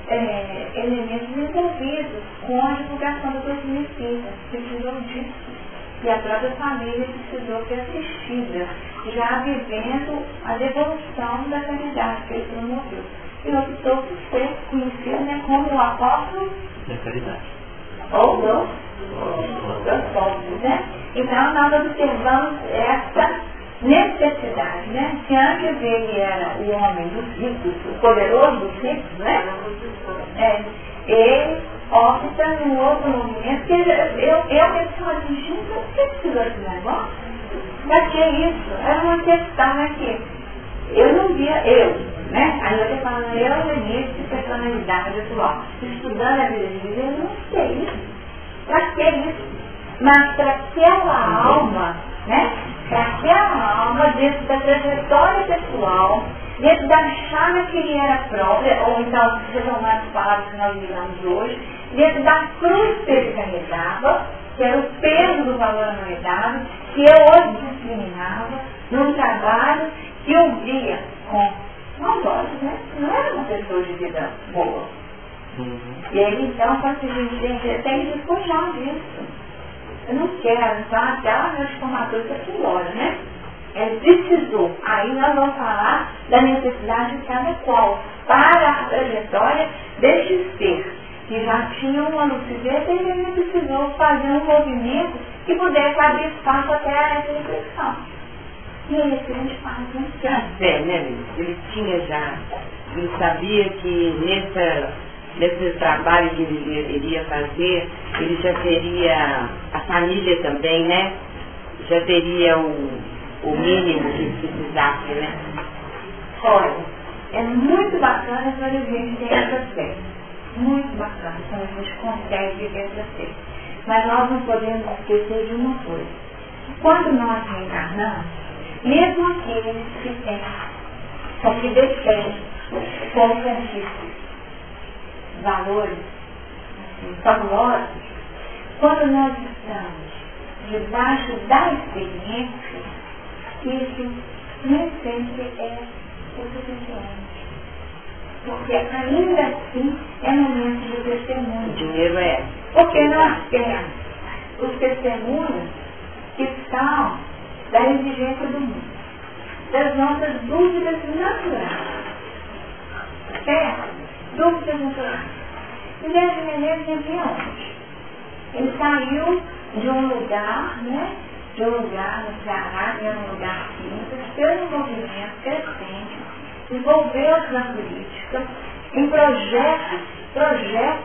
elementos envolvidos com a divulgação do doutrina espírita. Precisou disso. E a própria família precisou ser assistida, já vivendo a devolução da caridade que ele promoveu. E optou por ser conhecido, né, como o apóstolo da caridade. Ou dos pobres, né? Então nós observamos essa necessidade, né? Se antes ele era o homem dos ricos, o poderoso dos ricos, né? Ele opta no outro momento, que eu penso assim, gente, por que precisou desse negócio? Pra que isso? Era uma questão, né, que eu não via, né? Aí eu estou falando, no início de personalidade atual, estudando a vida de vida, eu não sei isso. Pra que isso? Mas para aquela alma, né? Para aquela alma, dentro da trajetória pessoal, dentro da chave que lhe era própria, ou então, retomando as palavras que nós viramos hoje, dentro da cruz que ele carregava, que era o peso do valor anuidade, que eu hoje discriminava, num trabalho que eu via com maus olhos, né? Não era uma pessoa de vida boa. E ele então falou assim, gente, tem que despojar disso. Eu não quero, então até a minha formatura está aqui embora, né? Ele precisou. Aí nós vamos falar da necessidade de cada qual para a trajetória deste ser, que já tinha uma lucidez e ele precisou fazer um movimento que pudesse abrir espaço até essa reflexão. E é isso que a gente faz, né? É, né, ele tinha já, ele sabia que nesse trabalho que ele iria fazer, ele já teria a família também, né? Já teria o mínimo que precisasse, né? Olha, é muito bacana quando a gente tem essa fé. Muito bacana quando a gente consegue viver essa fé. Mas nós não podemos esquecer de uma coisa. Quando nós reencarnamos, mesmo aqueles que têm, só que detêm como conquistas, valores assim, fabulosos, quando nós estamos debaixo da experiência, isso nem sempre é o suficiente. Porque ainda assim é momento de testemunho. O dinheiro é. Porque nós temos os testemunhos que são da exigência do mundo, das nossas dúvidas naturais. Certo? Dúvidas naturais. E Sérgio Menezes vivia onde? Ele saiu de um lugar, né? De um lugar no Ceará, que era um lugar simples, fez um movimento crescente, envolveu-se na política, em projetos sociais,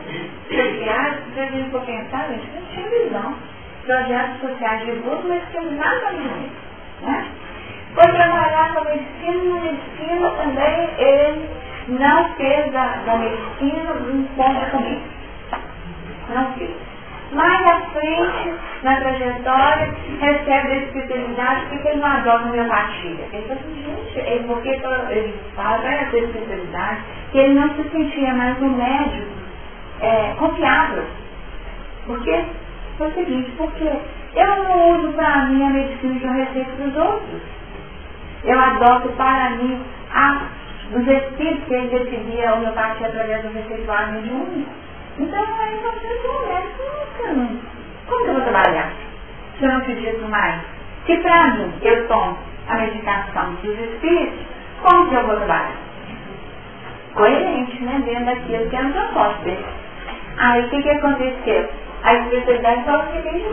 vocês não for pensar, gente, não tinha visão. Projetos sociais de grupo, mas que nada a ver, né? Foi trabalhar com a medicina também, ele não fez da medicina um ponto comigo. Não fez. Mais à frente, na trajetória, recebe a especialidade, porque ele não adota homeopatia. Ele falou assim, gente, porque ele fala essa especialidade, que ele não se sentia mais um médico confiável. Porque foi o seguinte, porque eu não uso para mim a medicina que eu receito para os outros. Eu adoto para mim dos espíritos que ele decidia a homeopatia através do receituário mediúnico. Então, aí você é um médico, como que eu vou trabalhar? Se eu não acredito mais. Se para mim eu tomo a medicação dos espíritos, como que eu vou trabalhar? Coerente, né? Dentro daquilo que é um propósito dele. Aí o que aconteceu? A especialidade falou que a gente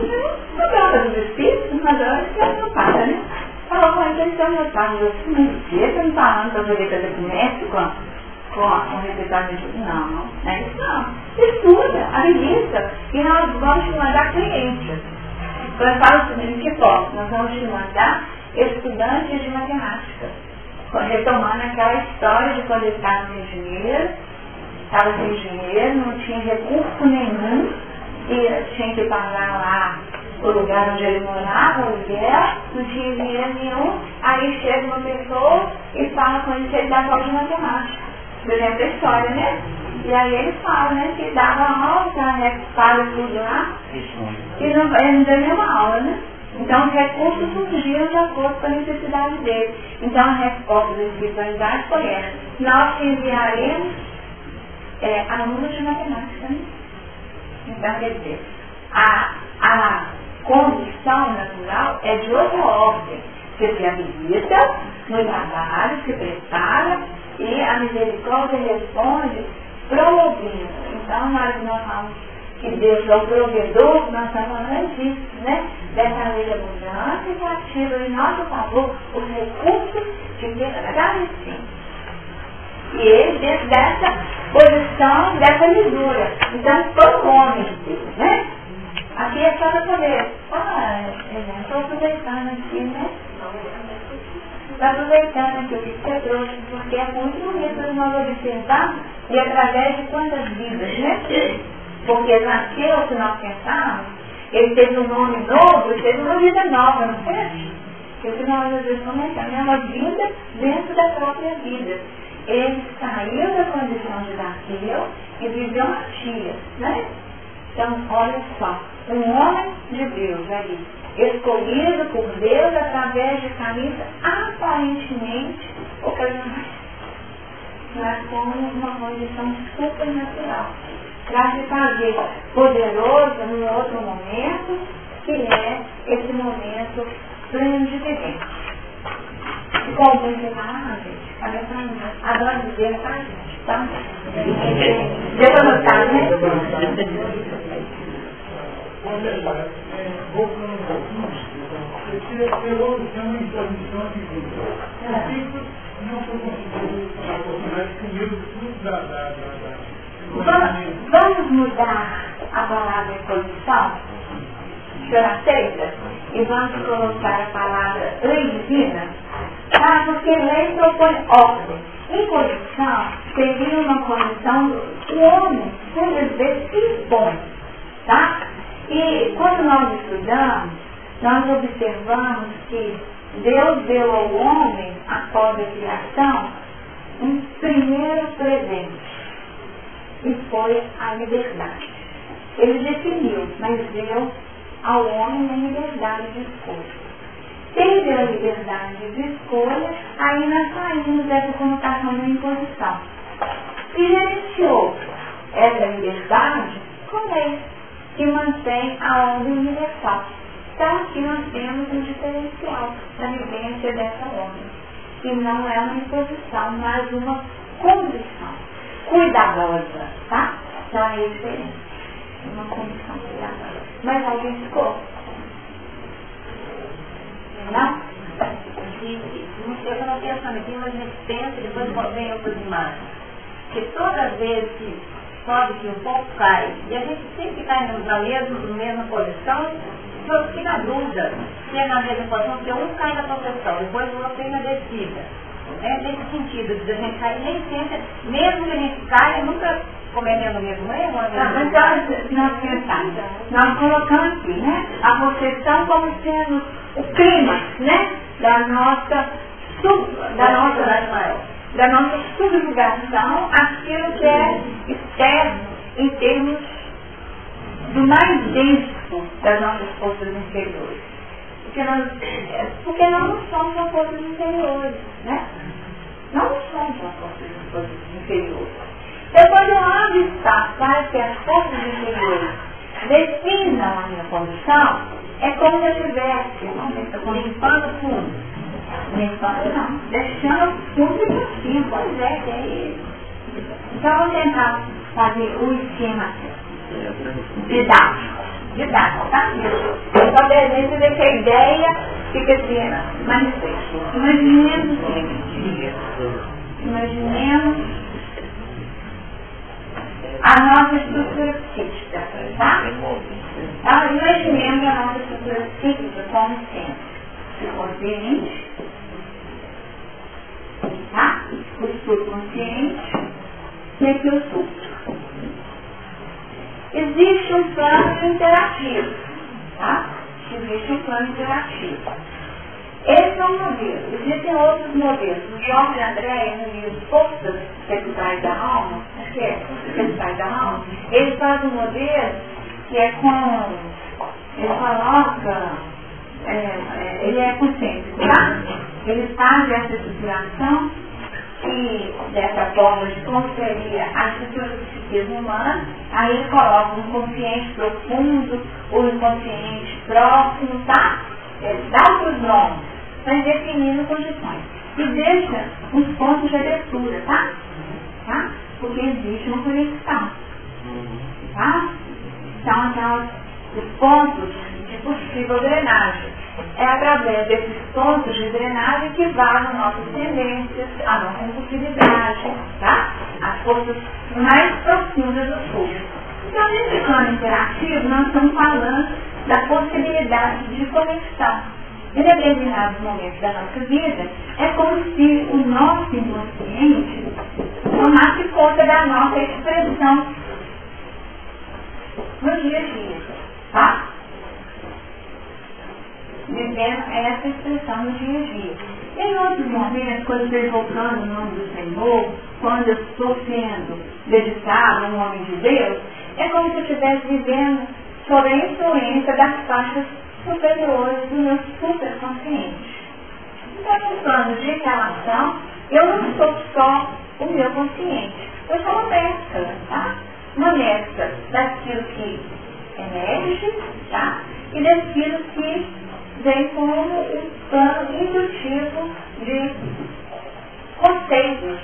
não trata dos espíritos, mas agora que é não para, né? Falou com ele que ele está no você não está falando para poder fazer comércio com a receituário de não, é isso não. Estuda, habilita, e nós vamos te mandar clientes. Quando eu falo o seguinte, que posso, nós vamos te mandar estudantes de matemática. Retomando aquela história de quando ele estava sem dinheiro, não tinha recurso nenhum, e tinha que pagar lá o lugar onde ele morava, o aluguel, não tinha dinheiro nenhum, aí chega uma pessoa e fala com ele que ele dá aula de matemática. Por exemplo, a história, né? E aí ele fala, né, que dava aula, paga tudo lá, e ele não deu nenhuma aula, né? Então os recursos surgiram de acordo com a necessidade dele. Então a resposta da espiritualidade foi essa. Nós te enviaremos alunos de matemática, né? Então, quer dizer, a condição natural é de outra ordem. Você se habilita no trabalho, se prepara e a misericórdia responde promovendo. Então, nós falamos que Deus é o provedor, nós estamos falando disso, né? Dessa lei de abundância que ativa em nosso favor os recursos de que agradecemos. E ele dentro dessa posição, dessa lisura. Então, todo homem, né? Aqui é só para poder. Estou aproveitando aqui, né? Estou aproveitando aqui o que você trouxe, porque é muito bonito nós observar e através de quantas vidas, né? Porque nasceu, se nós pensarmos, ele teve um nome novo, ele teve uma vida nova, não foi? Porque nós às vezes comentamos, é uma vida dentro da própria vida. Ele saiu da condição de Zaqueu e viveu uma tia, né? Então, olha só, um homem de Deus ali, escolhido por Deus através de caminhos aparentemente ocasionais, mas como uma condição supernatural, para se fazer poderoso num outro momento, que é esse momento pleno de viver. E com alguém que fala, gente, adoro dizer, tá, gente? Tá? Deu para notar, né? Voltando um pouquinho, você falou que tem uma imposição de grupo. Por que não foi conseguido a oportunidade com o mesmo fruto Vamos mudar a palavra imposição? O senhor aceita? E vamos colocar a palavra lei divina? Ah, porque lei propõe ordem. Imposição seria uma condição do homem, muitas vezes, se impõe. Tá? E quando nós estudamos, nós observamos que Deus deu ao homem, após a criação, um primeiro presente. E foi a liberdade. Ele definiu, mas deu ao homem a liberdade de escolha. Quem deu a liberdade de escolha, aí nós saímos dessa conotação da imposição. E gerenciou essa liberdade com lei, que mantém a ordem universal. Então aqui nós temos um diferencial da vivência dessa ordem, que não é uma imposição, mas uma condição cuidadosa, tá? Então é diferente. Uma condição cuidadosa. Mas alguém ficou? Não? Eu estava pensando aqui, mas a gente pensa e depois vem outras imagens. Porque toda vez que sobe, que um pouco cai, e a gente sempre cai na mesma posição, o outro fica na dúvida se é na mesma posição, porque um cai na proteção, depois o outro vem na descida. Nesse sentido, de a gente cair nem sempre, mesmo que a gente caia, nunca cometendo o mesmo erro. Então, nós colocamos aqui, né, a proteção como sendo o clima, né, da nossa subjugação, aquilo que é externo em termos do mais denso das nossas forças inferiores. Porque nós não somos as forças inferiores, né? Nós não somos as forças inferiores. Depois eu abro espaço para que as forças inferiores definam a minha condição, é como se eu estivesse limpando fundo. Limpando não, deixando fundo e por cima, pois é, que é isso. Então vou tentar fazer o esquema didático, tá? Só desenho você vê que a ideia fica assim, manifesta. Imaginemos o seguinte, imaginemos a nossa estrutura psíquica, tá? Então, imaginemos a nossa estrutura psíquica como sendo o consciente, tá? O subconsciente e aqui o supra. Existe um plano interativo, tá? Existe um plano interativo. Esse é um modelo. Existem outros modelos. O Jorge André, no livro Forças Sexuais da Alma, acho que é Sexuais da Alma, ele faz um modelo que é com... ele coloca... ele é concêntrico, tá? Ele faz essa estruturação e dessa forma de como seria a estrutura do psiquismo humano, aí ele coloca um consciente profundo, o inconsciente próximo, tá? Ele dá os nomes, mas definindo condições. E deixa uns pontos de abertura, tá? Porque existe uma conexão, tá? Então, os pontos de possível drenagem. é através desses pontos de drenagem que vazam nossas tendências, a nossa impulsividade, tá? As forças mais profundas do fluxo. Então, nesse plano interativo, nós estamos falando da possibilidade de conexão. Em determinados momentos da nossa vida, é como se o nosso inconsciente tomasse conta da nossa expressão no dia a dia, tá? Vivendo essa expressão no dia a dia. Em outros momentos, quando eu estou invocando o nome do Senhor, quando eu estou sendo dedicado a um homem de Deus, é como se eu estivesse vivendo sob a influência das faixas superiores do meu superconsciente. Então, no plano de relação, eu não sou só o meu consciente, eu sou uma mescla, tá? Uma mescla daquilo que emerge, tá? E daquilo que vem como um plano indutivo de conceitos,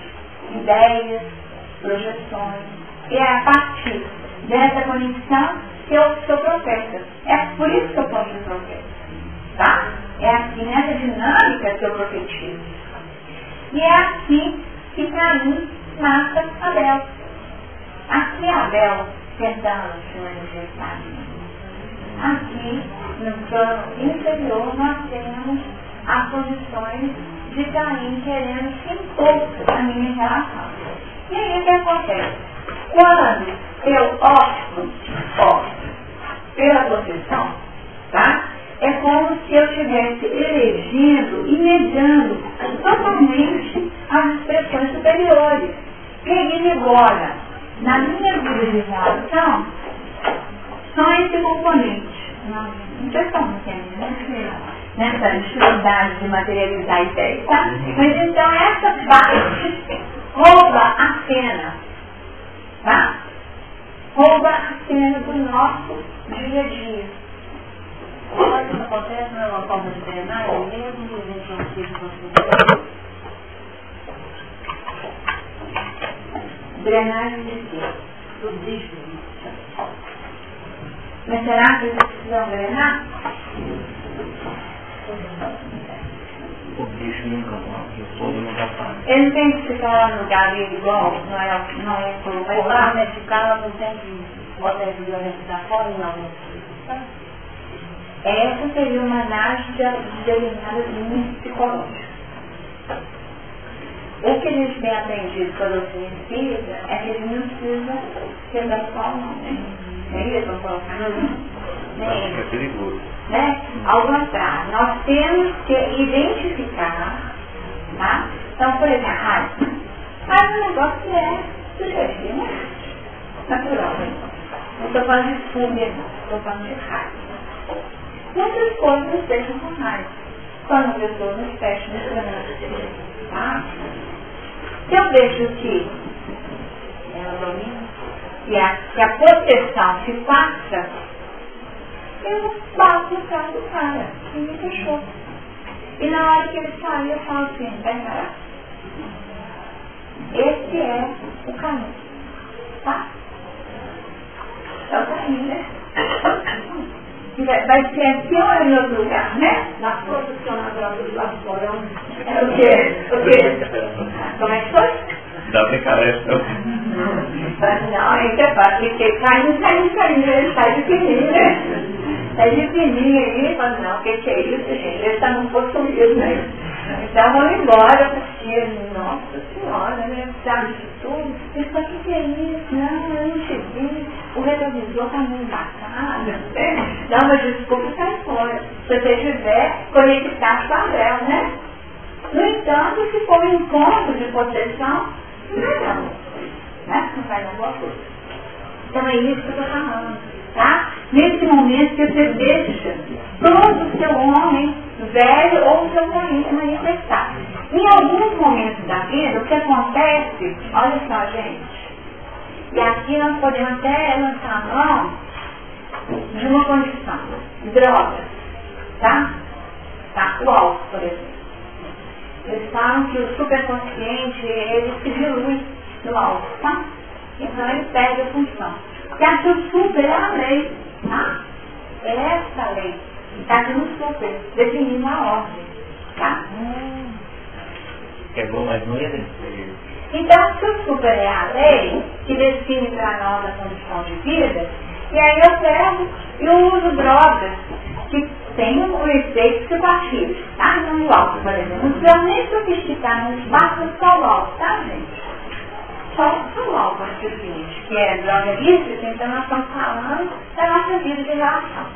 ideias, projeções. E é a partir dessa conexão que eu sou profeta. É por isso que eu posso ser profeta. Tá? É aqui nessa dinâmica que eu profetizo. E é assim que para mim nasce Abel. Aqui Abel tentando se manifestar. Aqui, no plano inferior, nós temos as condições de Caim querendo se impor a minha relação. E aí o que acontece? Quando eu opto pela possessão, tá? É como se eu estivesse elegendo e negando totalmente as expressões superiores. Peguei agora, na minha vida de relação, só esse componente. Não sei como que é, nessa dificuldade de materializar ideias, tá? Mas então essa parte rouba a cena, tá? Rouba a cena do nosso dia a dia. Mas isso acontece, não é uma forma de treinar, é mesmo que a gente não seja drenagem de quê? do bicho. Mas será que eles precisam drenar? O bicho nunca morre, o fogo nunca para. Ele tem que ficar lá no lugar dele igual, não é como Mas lá, né, ficar lá não tem que botar a violência da fora, não. Essa seria uma análise de determinadas linhas psicológicas. O que a gente tem aprendido com a doutrina espírita é que a gente não precisa ser da escola, não, né? Nem eles vão colocar, nem É perigoso. né? Ao contrário, nós temos que identificar, tá? Então, por exemplo, a raiva. Raiva é um negócio que é sugestivo, né? Natural, né? Não estou falando de fúria, estou falando de raiva. Muitas coisas nos deixam com raiva. Quando a pessoa nos fecha no trânsito, tá? Se eu vejo que ela domina, que a proteção se passa, eu bato no carro do cara e me fechou. E na hora que ele sai, eu falo assim, vai parar? Esse é o caminho, tá? É o caminho, né? Vai ser aqui ou é em outro lugar, né? Na produção natural do lado fora, É o quê? O quê? Como é que foi? Dá picareta. Não, aí você fala, porque caindo, ele sai de fininho, né? Sai de fininho aí, fala, não, o que é isso, gente? Ele está num possuído, né? Então vamos embora, porque, nossa senhora, né? Sabe disso tudo? Ele fala, o que é isso? Não, eu não te vi. O retrovisor está muito bacana, né? Dá uma desculpa e sai fora. Se você estiver conectado com a Abel, né? No entanto, se for um encontro de possessão, não vai dar, né? Não vai dar boa coisa. Então é isso que eu estou falando, tá? Nesse momento que você deixa todo o seu homem velho ou o seu homem manifestar. Em alguns momentos da vida, o que acontece, olha só, gente, e aqui nós podemos até lançar a mão de uma condição, drogas, tá? Tá? O álcool, por exemplo. Eles falam que o superconsciente, ele se dilui no álcool, tá? Então ele perde a função. Porque aqui o super é a lei, tá? É essa lei está aqui no super, definindo a ordem. Tá? Pegou mais medo? Então, se o super é a lei, que define para nós a condição de vida, e aí eu pego e eu uso drogas que tem um efeito psicoativo, tá? Então, o álcool, por exemplo. Não precisa nem sofisticar, não basta só o álcool, tá, gente? Só o álcool artificiente, que é droga lícita, então nós estamos falando da nossa vida de relação.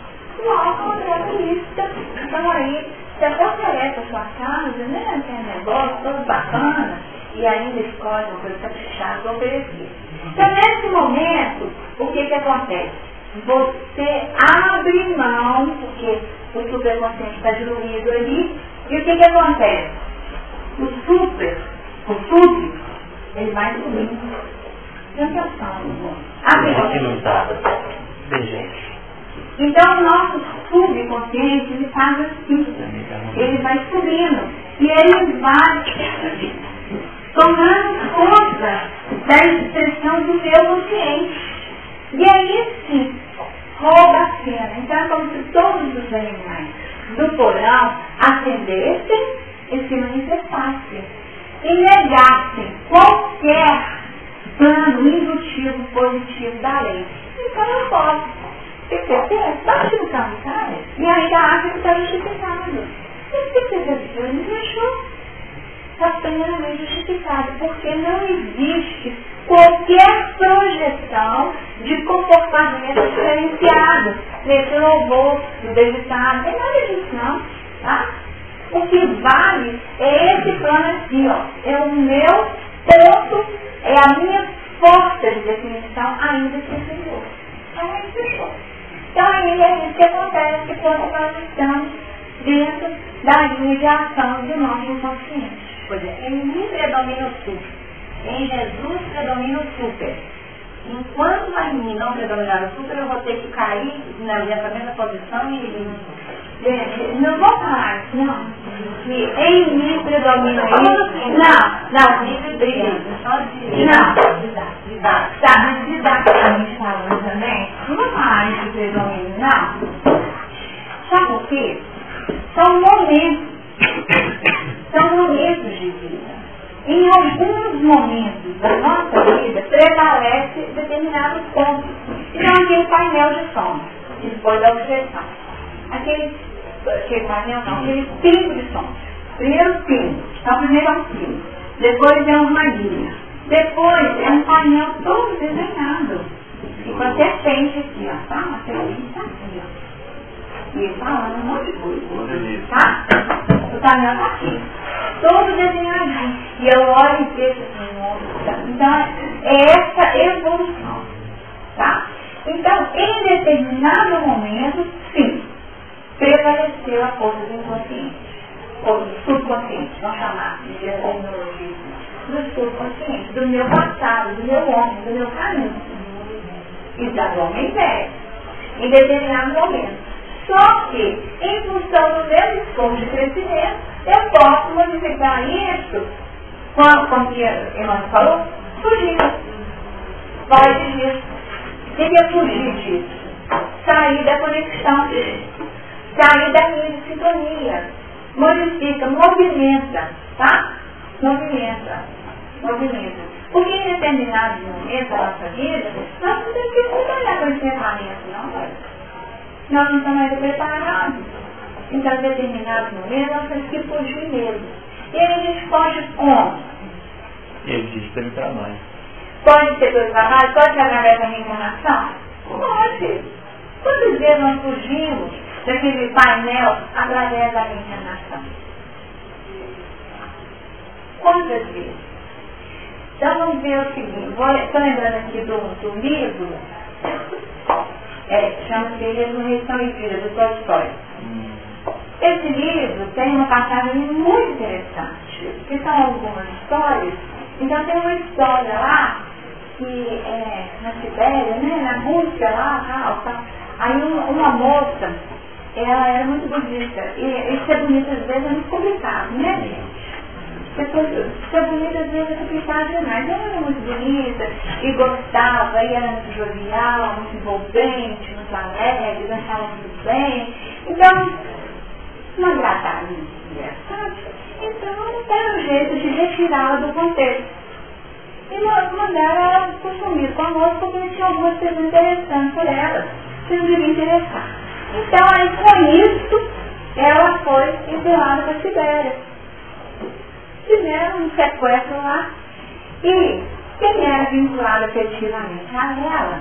O álcool é uma droga lícita, então aí você até oferece a sua casa, né? Tem um negócio todo bacana, e ainda escolhe uma coisa caprichada para oferecer. Então, nesse momento, o que acontece? Você abre mão, porque o superconsciente está diluído ali, e o que acontece? O súbito, ele vai subindo. Presta atenção, Aqui não está. Bem, gente. Então, o nosso subconsciente, ele faz assim. Ele vai subindo. E ele vai tomando conta da expressão do meu consciente. E aí, sim, rouba a cena. Então, é como se todos os animais do porão acendessem e se manifestassem. E negassem qualquer plano indutivo positivo da lei. Então, eu posso. Bate no carro, cara. E aí a árvore está justificada. O que você fez? Me deixou. Está plenamente justificado. Porque não existe qualquer projeção de comportamento diferenciado nesse louvor, no dedicado. Não tem nada disso, não. Tá? O que vale é esse plano aqui, ó. É o meu ponto, é a minha força de definição ainda superior. Então, aí fechou. Então, aí é isso que acontece quando nós estamos dentro da linha de ação do nosso inconsciente. Pois é, em mim predomina o super. Em Jesus predomina o super. Enquanto em mim não predominar o super, eu vou ter que cair nessa mesma posição e não vou falar, não. Que em mim predomina isso. Didaticamente falando também, não vou falar de predomínio, não. Sabe por quê? São momentos de vida. Em alguns momentos da nossa vida prevalece determinado ponto. Então, aquele painel de som, que depois da objeção. Aquele painel não, aquele pingo de som. Primeiro o pingo. Então, primeiro é um pingo. Depois é uma linha. Depois é um painel todo desenhado. E com a serpente aqui, ó. Tá? A serpente está aqui, ó. E ele falando um monte de coisa. Tá? O painel está aqui. Todo desenhadinho. E eu olho e vejo assim, então é essa evolução. Tá? Então, em determinado momento, sim, prevaleceu a força do inconsciente. Ou do subconsciente, vamos chamar de terminologia. Do subconsciente, do meu passado, do meu homem, do meu caminho. E do homem velho. Em determinado momento. Só que, em função do meu esforço de crescimento, eu posso modificar isso, como que a irmã falou, fugir. Pode disso. O que é fugir disso? Sair da conexão, sair da linha de sintonia. Modifica, movimenta, tá? Movimenta. Porque em determinados momentos da nossa vida, nós não temos que trabalhar com esse ferramenta, não. Nós não estamos ainda preparados. Então, em determinados momentos, nós temos que fugir mesmo. E aí a gente foge como? Ele diz pelo trabalho. Pode ser pelo trabalho? Pode ser através da reencarnação? Pode. Quantas vezes nós fugimos daquele painel através da reencarnação? Quantas vezes? Então, vamos ver o seguinte. Estou lembrando aqui do livro. Chama-se Ressurreição e Vida, do Tolstói. Esse livro tem uma passagem muito interessante, que são algumas histórias. Então tem uma história lá, que é na Sibéria, né, na Rússia lá, tal. Aí uma moça, ela era muito bonita, e ser bonita às vezes é muito complicado, né, gente? Ser bonita às vezes é complicado demais. Ela era muito bonita e gostava, e era muito jovial, muito envolvente, muito alegre, dançava muito bem. Então, não agradava sabe? Então, era um jeito de retirá-la do contexto. E mandaram ela consumir conosco porque tinha algumas coisas interessantes por ela, que não devia interessar. Então, aí com isso, ela foi enviada para a Sibéria. Fizeram um sequestro lá. E quem era vinculado afetivamente a ela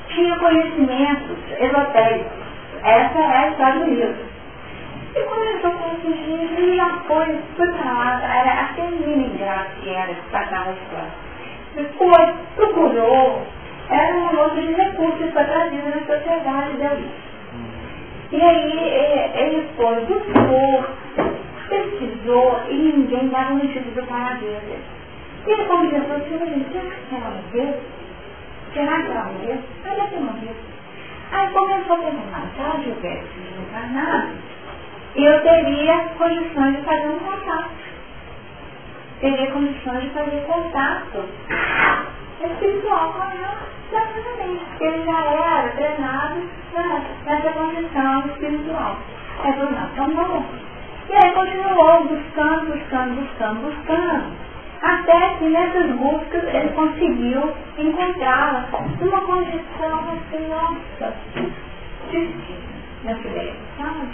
tinha conhecimentos esotéricos. Essa é a história do livro. E começou com esse livro e já foi para lá, era aquele menino ingrato que era, que passava a história. Depois procurou, era um outro de recursos para trazer na sociedade dele. E aí ele foi, buscou, pesquisou e ninguém dava motivo do paradeiro. E ele conversou assim, será que ela morreu? Será que ela morreu? Mas ela morreu. Aí começou a perguntar, se ela tivesse desencarnado, eu teria condições de fazer um contato. Teria condições de fazer contato espiritual com ela, exatamente. Porque ele já era treinado nessa condição espiritual. Aí falou, não, então vamos. E aí continuou buscando. Até que nessas buscas ele conseguiu encontrá-la numa condição assim, nossa, difícil, minha filha, sabe?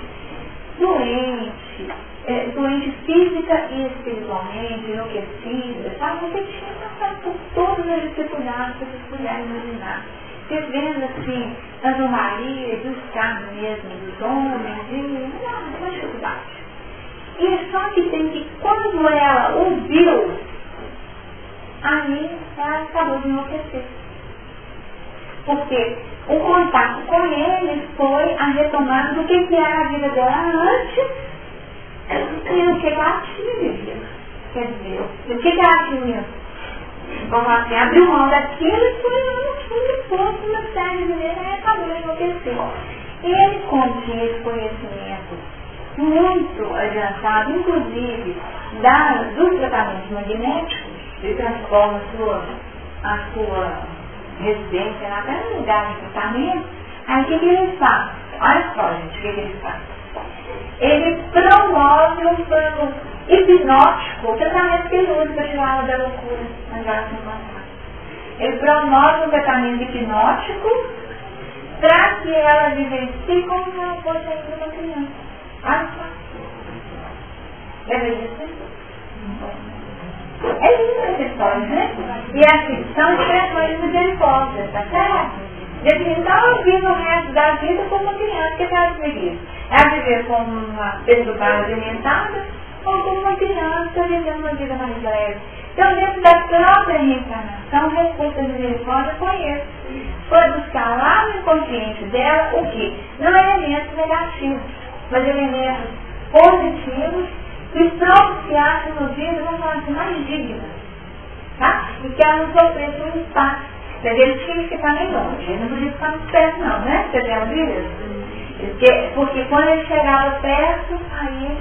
Doente física e espiritualmente, enlouquecida, sabe? Porque tinha passado por todas as dificuldades que vocês puderem imaginar. Vivendo assim, as honrarias, dos carros mesmo, dos homens, uma dificuldade. E só que tem que, quando ela ouviu, aí ela acabou de enlouquecer. Porque o contato com ele foi a retomada do que era a vida dela antes e do que ela tinha vivido. Quer dizer, o que ela tinha? Vamos assim, abriu mão daquilo e foi no fundo posto na série dele e acabou de enlouquecer. Ele, como tinha esse conhecimento muito adiantado, inclusive dos tratamentos magnéticos, ele transforma a sua residência na cada lugar de tratamento. Aí o que ele faz? Olha só, gente, o que ele faz? Ele promove um plano hipnótico, o tratamento que ele usa para tirar ela da loucura, na geração passada. Ele promove um tratamento hipnótico para que ela vivencie como se ela fosse ainda uma criança. Olha só. Lembra disso? É linda essa história, né? E assim, são expressões de misericórdia, tá certo? De que não vive o resto da vida como uma criança, que ela vive. Ela viver como uma pessoa alimentada ou como uma criança vivendo uma vida mais leve. Então, dentro da própria reencarnação, o recurso da misericórdia foi esse. Foi buscar lá no inconsciente dela o quê? Não elementos negativos, mas elementos positivos que propiciassem uma vida, vamos falar assim, mais digna. Tá? E que ela não sofresse um impacto. Quer dizer, ele tinha que ficar meio longe, ele não podia ficar muito perto não, né? Você tem ouvido isso? Porque quando ele chegava perto, aí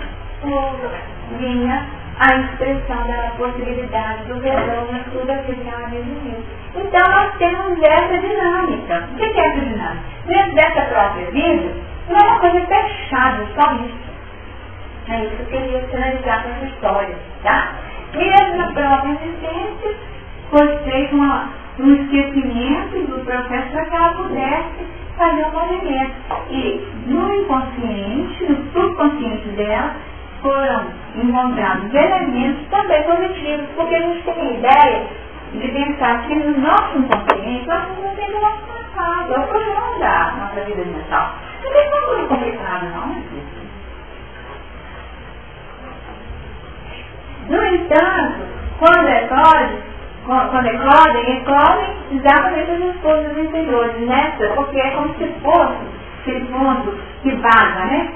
vinha a expressão da possibilidade do retorno, tudo aquilo que ela viu. Então nós temos essa dinâmica. O que é essa dinâmica? Dentro dessa própria vida, não é uma coisa fechada, só isso. É isso que eu queria finalizar com essa história, tá? Mesmo na própria existência, foi feito um esquecimento do processo para que ela pudesse fazer o movimento. E no inconsciente, no subconsciente dela, foram encontrados elementos também positivos, porque a gente tem a ideia de pensar que no nosso inconsciente nós não temos o nosso passado, é o problema da nossa vida mental. Não tem uma coisa complicada, não, né? No entanto, quando eclodem exatamente as esposas interiores, nessa, porque é como se fosse aquele ponto que vaza, né?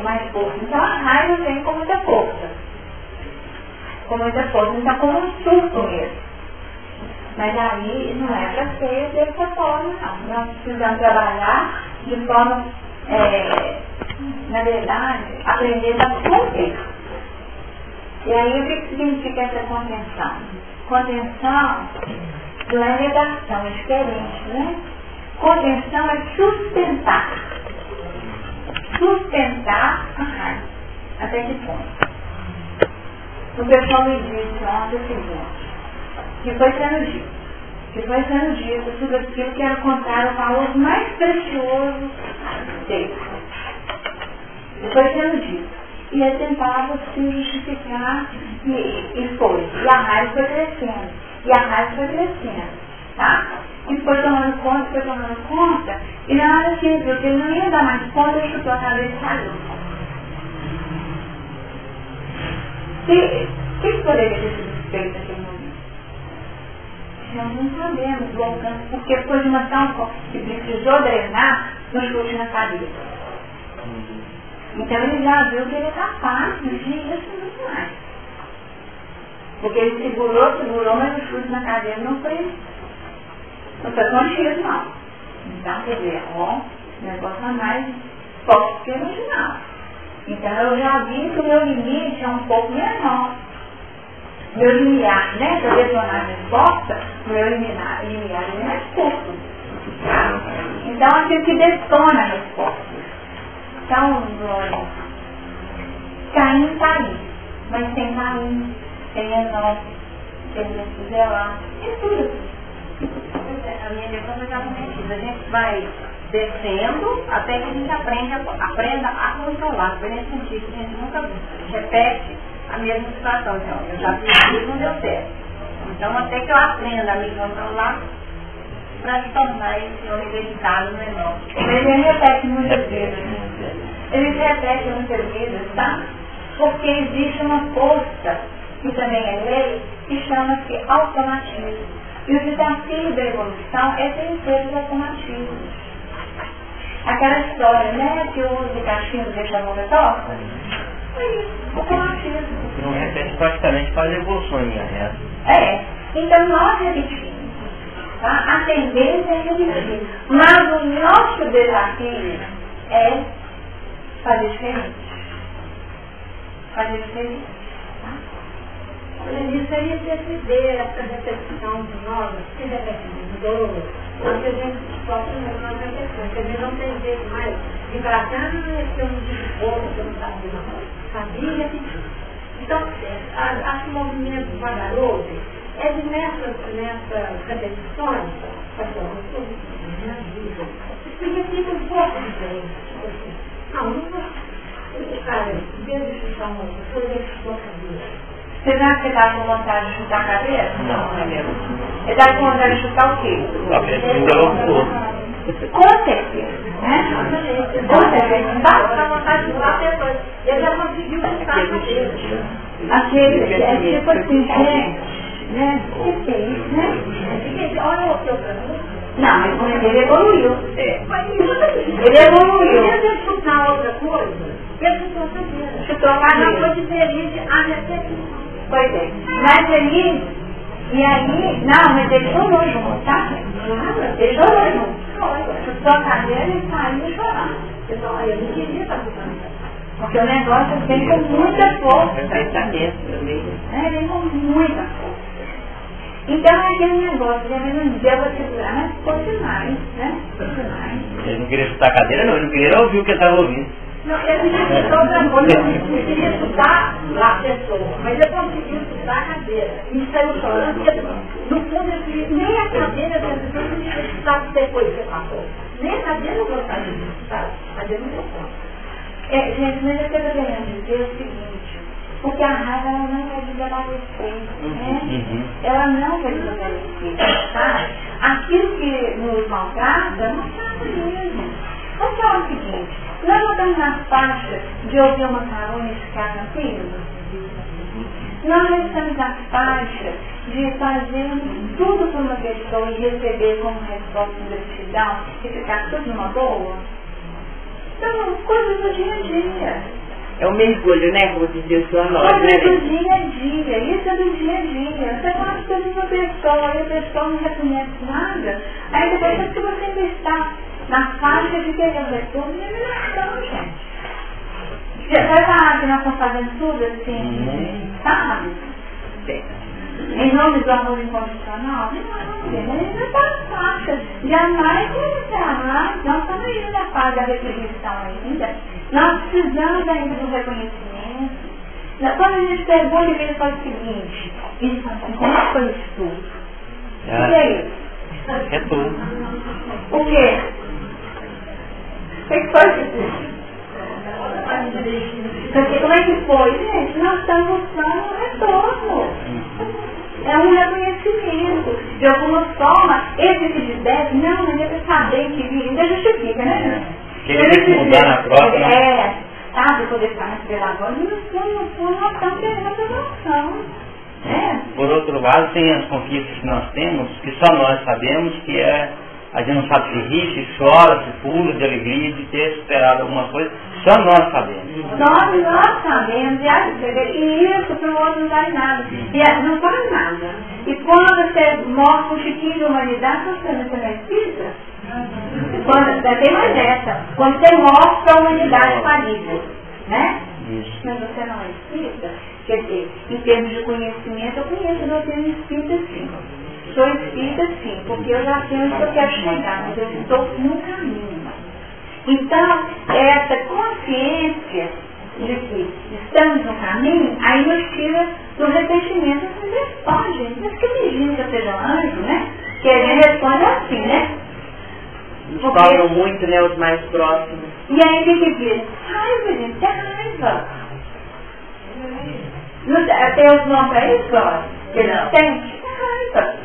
Mais força. Então a raiva vem com muita força. Então como um surto mesmo. Mas aí não é para ser dessa forma, não. Nós precisamos trabalhar de forma, na verdade, aprender a conter. E aí o que significa essa contenção? Contenção não é negação, é diferente, né? Contenção é sustentar. sustentar a raiva. Até que ponto? O pessoal me disse ontem o seguinte, que foi sendo dito tudo aquilo que era contrário ao valor mais precioso dele. E foi sendo dito. E ele tentava se justificar e foi. E a raiva foi crescendo. Tá? E foi tomando conta. E na hora que ele viu que ele não ia dar mais conta, ele chutou a cabeça e saiu. O que poderia ter sido feito naquele momento? Nós não sabemos o alcance, porque foi de uma tal que precisou drenar no chute na cabeça. Então ele já viu que ele é capaz de isso muito mais. Porque ele segurou, mas o chute na cadeira não foi contido, não. Então, quer dizer, o negócio é mais forte que o original. Então eu já vi que o meu limite é um pouco menor. Meu limiar, né? Se eu detonar a resposta, o meu limiar é mais curto. Então aquilo que detona a resposta. Então, Caim está aí, mas tem Caim, tem Enó, tem Metuzela, tem tudo. A minha questão é exatamente isso. A gente vai descendo até que a gente aprenda a controlar. Foi nesse sentido que a gente nunca repete a mesma situação. Então, eu já fiz isso e não deu certo. Então, até que eu aprenda a me controlar, para se tornar esse homem dedicado menor. Ele repete muitas vezes. Tá? Porque existe uma força, que também é lei, que chama-se automatismo. E o desafio da evolução é vencer os automatismos. Aquela história, né, que o uso de cachimbo deixa a mão torta. É isso, automatismo. Não repete praticamente para as evoluções, né? Então nós repetimos. Tá? A tendência é repetir. Mas o nosso desafio é fazer diferente. Tá? Isso aí é perceber essa recepção de nós, que mudou, porque a gente sofre muito nas questões, que a gente não tem jeito mais de falar, eu não tive força, eu não sabia, não. Sabia e repetir. Então, acho que o movimento vagaroso é de nessas repetições, significa um pouco diferente. Não, cara, Deus de chutar uma pessoa, ele chutou a cabeça. Você já que está com vontade de chutar a cabeça? Não, é mesmo. Ele está com vontade de chutar o quê? Com certeza. Né? Com certeza. Dá vontade de chutar a pessoa. Ele já conseguiu chutar a cabeça. Aquele, é tipo assim, gente, né? O que é isso, né? Olha o seu caminho. Não, mas ele evoluiu. Ele Ele evoluiu. ia chutar outra coisa, ele chutou a cabeça. Chutou a Mas não cabeça. foi diferente a recepção. Pois é. Mas aí, e aí, não, mas ele chorou junto, tá? Ele chorou junto. Chutou a cadeira e saiu chorando. Eu não queria estar chutando. Porque o negócio vem com muita força. Pensamento também. Vem com muita força. Então é aquele negócio, ele não deu a segurar, mas ficou demais, né? Ficou demais. Ele não queria chutar a cadeira, não. Ele não queria ouvir o que ele estava ouvindo. Não, ele queria chutar outra coisa. Ele queria chutar a pessoa. Mas ele conseguiu chutar a cadeira. E saiu chorando. Porque, no fundo, ele queria, nem a cadeira da pessoa queria chutar depois que passou. Nem a cadeira não gostaria de chutar. A cadeira não deu conta. Gente, mas eu estou querendo dizer o seguinte. Porque a raiva ela não vai desaparecer, né? Ela não vai desaparecer, tá? Aquilo que nos maltrata, não trata mesmo. Vamos falar o seguinte, nós não estamos na faixa de ouvir uma carona e ficar tranquilo? Nós não estamos na faixa de fazer tudo por uma pessoa e receber como resposta de gratidão e ficar tudo numa boa? Então, coisas do dia a dia. É um mergulho, né, Ruth, de sua nós, né? Isso é do dia a dia, isso é do dia a dia. Você faz coisa de uma pessoa e a pessoa não reconhece nada, aí depois é que você ainda está na faixa de querer o retorno e eliminação, gente. Vai falar que nós estamos fazendo tudo assim, sabe? Em nome do amor incondicional? Não, ele ainda está na faixa. Jamais conhecerá, nós estamos ainda na fase da retribuição ainda. Nós precisamos ainda do reconhecimento. Quando a gente pergunta, ele fala o seguinte, ele fala assim, como é que foi o estudo? E aí? É tudo. O quê? O que foi o estudo? Porque como é que foi, gente? Nós estamos buscando um retorno. É um reconhecimento. De alguma forma, esse feedback, não, mas é para saber que ainda justifica, né? Queria ter que mudar na própria. É, sabe, poder ficar mais pedagogo, e no fundo nós estamos querendo evolução. Por outro lado, tem as conquistas que nós temos, que só nós sabemos, que é, a gente não sabe se ri, se chora, se pula de alegria de ter superado alguma coisa, só nós sabemos. Só nós sabemos, e isso para o outro não faz nada. E não faz nada. E quando você mostra um chiquinho de humanidade, você não é espírita? Tem mais essa. Quando você mostra a humanidade falível, né? Isso. Mas você não é espírita, quer dizer, em termos de conhecimento, eu conheço o termo espírita sim. Sou espírita sim, porque eu já sei onde eu quero chegar, mas eu estou no caminho. Então, essa consciência de que estamos no caminho, aí nos tira do ressentimento e responde, gente. Mas que imagina que eu seja um anjo, né? Que a gente responde assim, né? Falam muito, né, os mais próximos. E aí o que diz? Raiva, gente, é raiva. Tem os nomes para isso, ó? Que não sente? É raiva.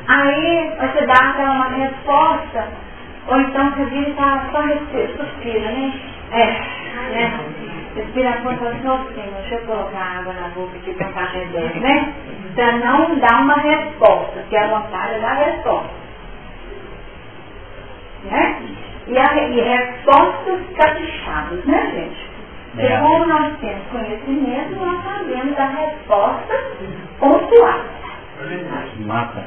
Aí você dá uma resposta, ou então você vira e tá só suspira, né? Né? Respira a força do Senhor, deixa eu colocar água na boca aqui para ficar rendendo, né? Para não dar uma resposta, que a vontade é dar a resposta. Né? E respostas caprichadas, né, gente? Porque como nós temos conhecimento, nós sabemos a resposta pontual. Mata.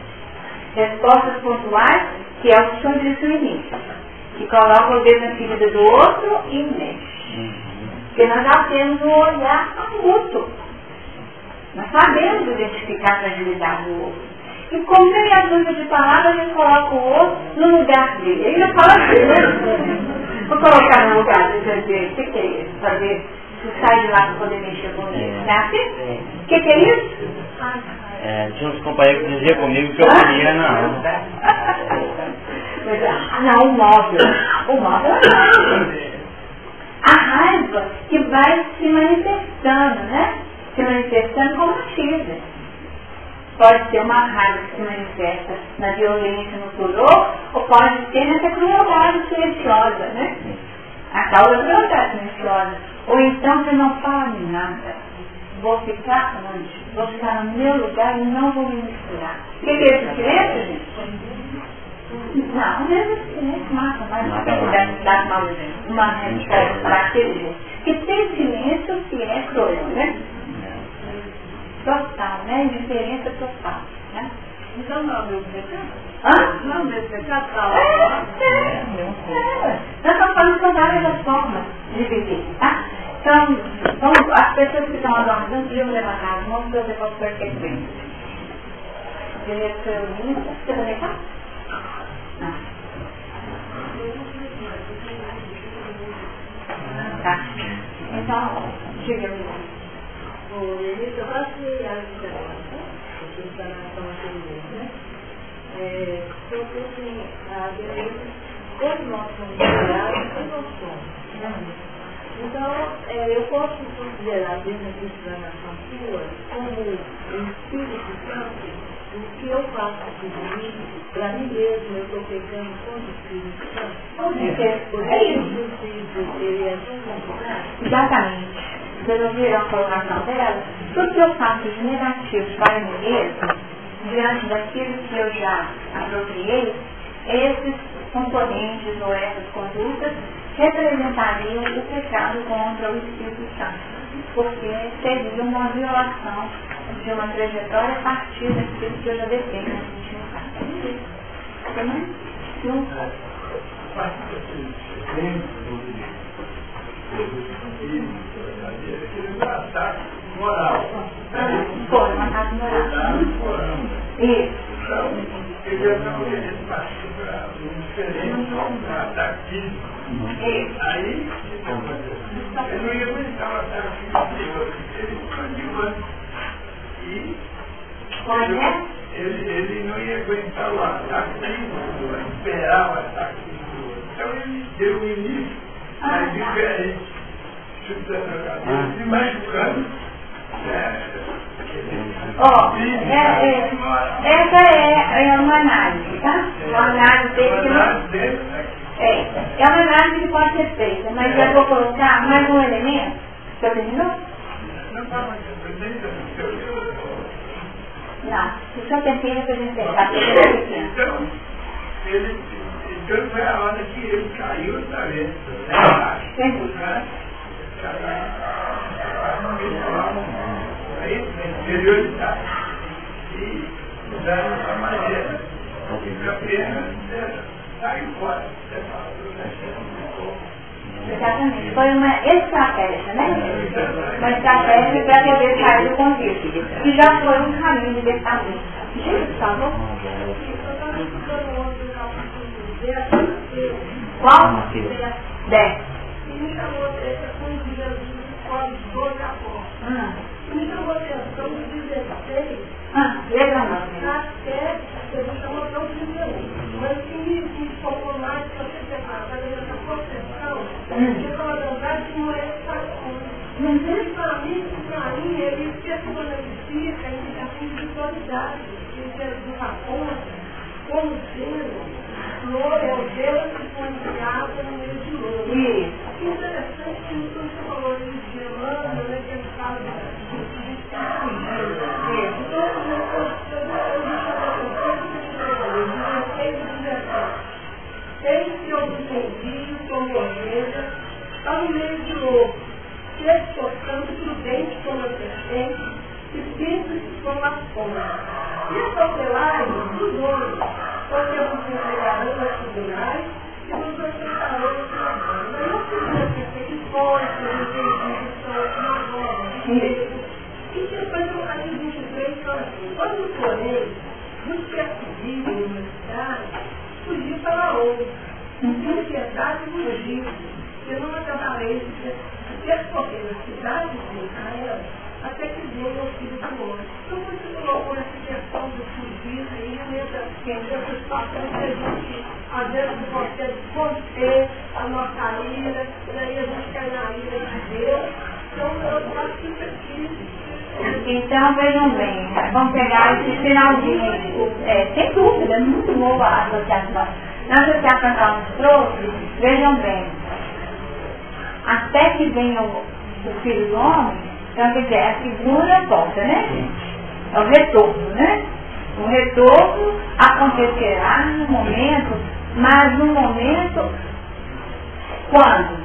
Respostas pontuais, que é o que o senhor disse no início, que coloca o dedo na ferida do outro e mexe. Porque nós já temos um olhar mútuo. Nós sabemos identificar a fragilidade do outro. E com meia dúzia de palavras, a gente coloca o outro no lugar dele. Ele ainda fala assim, né? Vou colocar no lugar dele e dizer, o que é isso? Saber se sai de lá para poder mexer comigo. Não é assim? O que é isso? Tinha uns companheiros que diziam comigo que eu queria, não. Não, o móvel. O móvel é a raiva. A raiva que vai se manifestando, né? Se manifestando como machismo. Pode ser uma raiva que se manifesta na violência, no furor, ou pode ser nessa crueldade silenciosa, né? A causa da crueldade silenciosa. Ou então você não fala nada. Vou ficar onde? Vou ficar no meu lugar e não vou me misturar. O que é esse silêncio, gente? Não, mesmo silêncio mata mais. Não tem dar uma resposta para aquele gente. Que tem silêncio que é cruel, né? Total, né? Diferença total, né? Então não é o mesmo pecado? Não é o mesmo pecado? Nós estamos falando sobre várias formas de viver, tá? Então, as pessoas que estão aguardando podiam levantar as mãos para eu depois perceber. Primeiro foi o Nino, você também tá? Não. Tá. Então, diga aí. Eu acho que a explanação anterior, né? Porque assim, todos nós somos criados, todos nós somos. Então, eu posso considerar dentro da explanação sua como o Espírito Santo, o que eu faço de mim, para mim mesmo, eu estou pegando com o Espírito Santo. Porque o Espírito, ele é tão complicado. Exatamente. Vocês ouviram a colocação dela? Tudo que eu faço de negativo para mim mesmo, diante daquilo que eu já apropriei, esses componentes ou essas condutas representariam o pecado contra o Espírito Santo, porque seria uma violação de uma trajetória a partir daquilo que eu já detenho na intimidade. Tem mais? Não? Ataque moral. Foi um ataque moral. Isso. Então, ele não partiu para diferente da física. Aí, ele não ia aguentar o ataque físico, ele continua. E ele não ia aguentar o ataque físico, esperar o ataque físico. Então ele deu o início, mas diferente, chutando a cabeça e machucando. Essa é uma análise, tá? Uma análise dele é uma análise que pode ser feita, mas eu vou colocar mais um elemento. Você terminou? Não está mais não, o senhor termina para a gente tentar. Então foi a hora que ele caiu outra vez. Entendi. Interioridade e da maneira que a pena saiu fora. Exatamente, foi uma estratégia, né? Uma estratégia para poder sair do contexto. E já foi um caminho de libertação. Gente, por favor. Qual? 10. Me chamou a atenção de Jesus com 12 apóstolos. Me chamou a atenção de 16. Lembra não? Até me chamou a atenção de 16. Mas o que me focou mais para você separar essa concepção, que na verdade não é essa coisa. Para mim, ele personifica a individualidade, que é do rapaz, como sendo. Flor é o Deus que foi enviado no meio de louro. Que interessante que você falou de Germano, né, que ele fala Tem que observar como ovelha, está no meio de louro, se esforçando prudente como a serpente, e simples como a pomba. E a cautelagem dos homens, porque você entregarão aos tribunais e nos aceitarão os trabalhos. Mas não precisa que pode, e depois eu acho que 23 fala assim, quando porém nos perseguirem numa cidade, fugir para outra. Em piedade fugir, senão acabareis de percorrer a cidade de Israel até que venha o filho do homem. Então você colocou essa questão do fugir aí, nessa situação que a gente, às vezes, consegue conter a nossa ira, e aí a gente cai na ira de Deus. Então eu acho que isso aqui. Então, vejam bem, vamos pegar esse finalzinho. Sem dúvida, muito boa a associação. Na associação que ela nos trouxe, vejam bem, até que venha o filho do homem, então quer dizer, é a segunda volta, né, gente? É o retorno, né? O retorno acontecerá no momento, mas no momento quando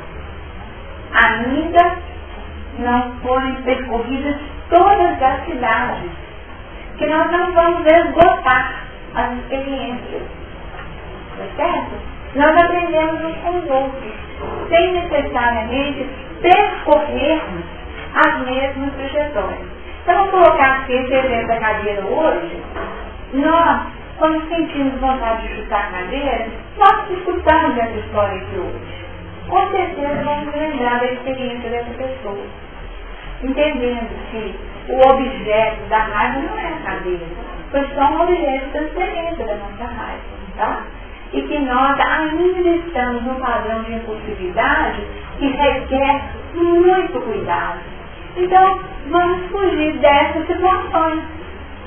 ainda não forem percorridas todas as cidades, que nós não vamos esgotar as experiências, tá certo? Nós aprendemos uns com os outros, sem necessariamente percorrermos as mesmas trajetórias. Então, vamos colocar aqui esse exemplo da cadeira hoje. Nós, quando sentimos vontade de chutar a cadeira, nós escutamos essa história aqui hoje. Com certeza vamos lembrar da experiência dessa pessoa, entendendo que o objeto da raiva não é a cadeira, foi só um objeto de transferência da nossa raiva, tá? E que nós ainda estamos num padrão de impulsividade que requer muito cuidado. Então, vamos fugir dessas situações.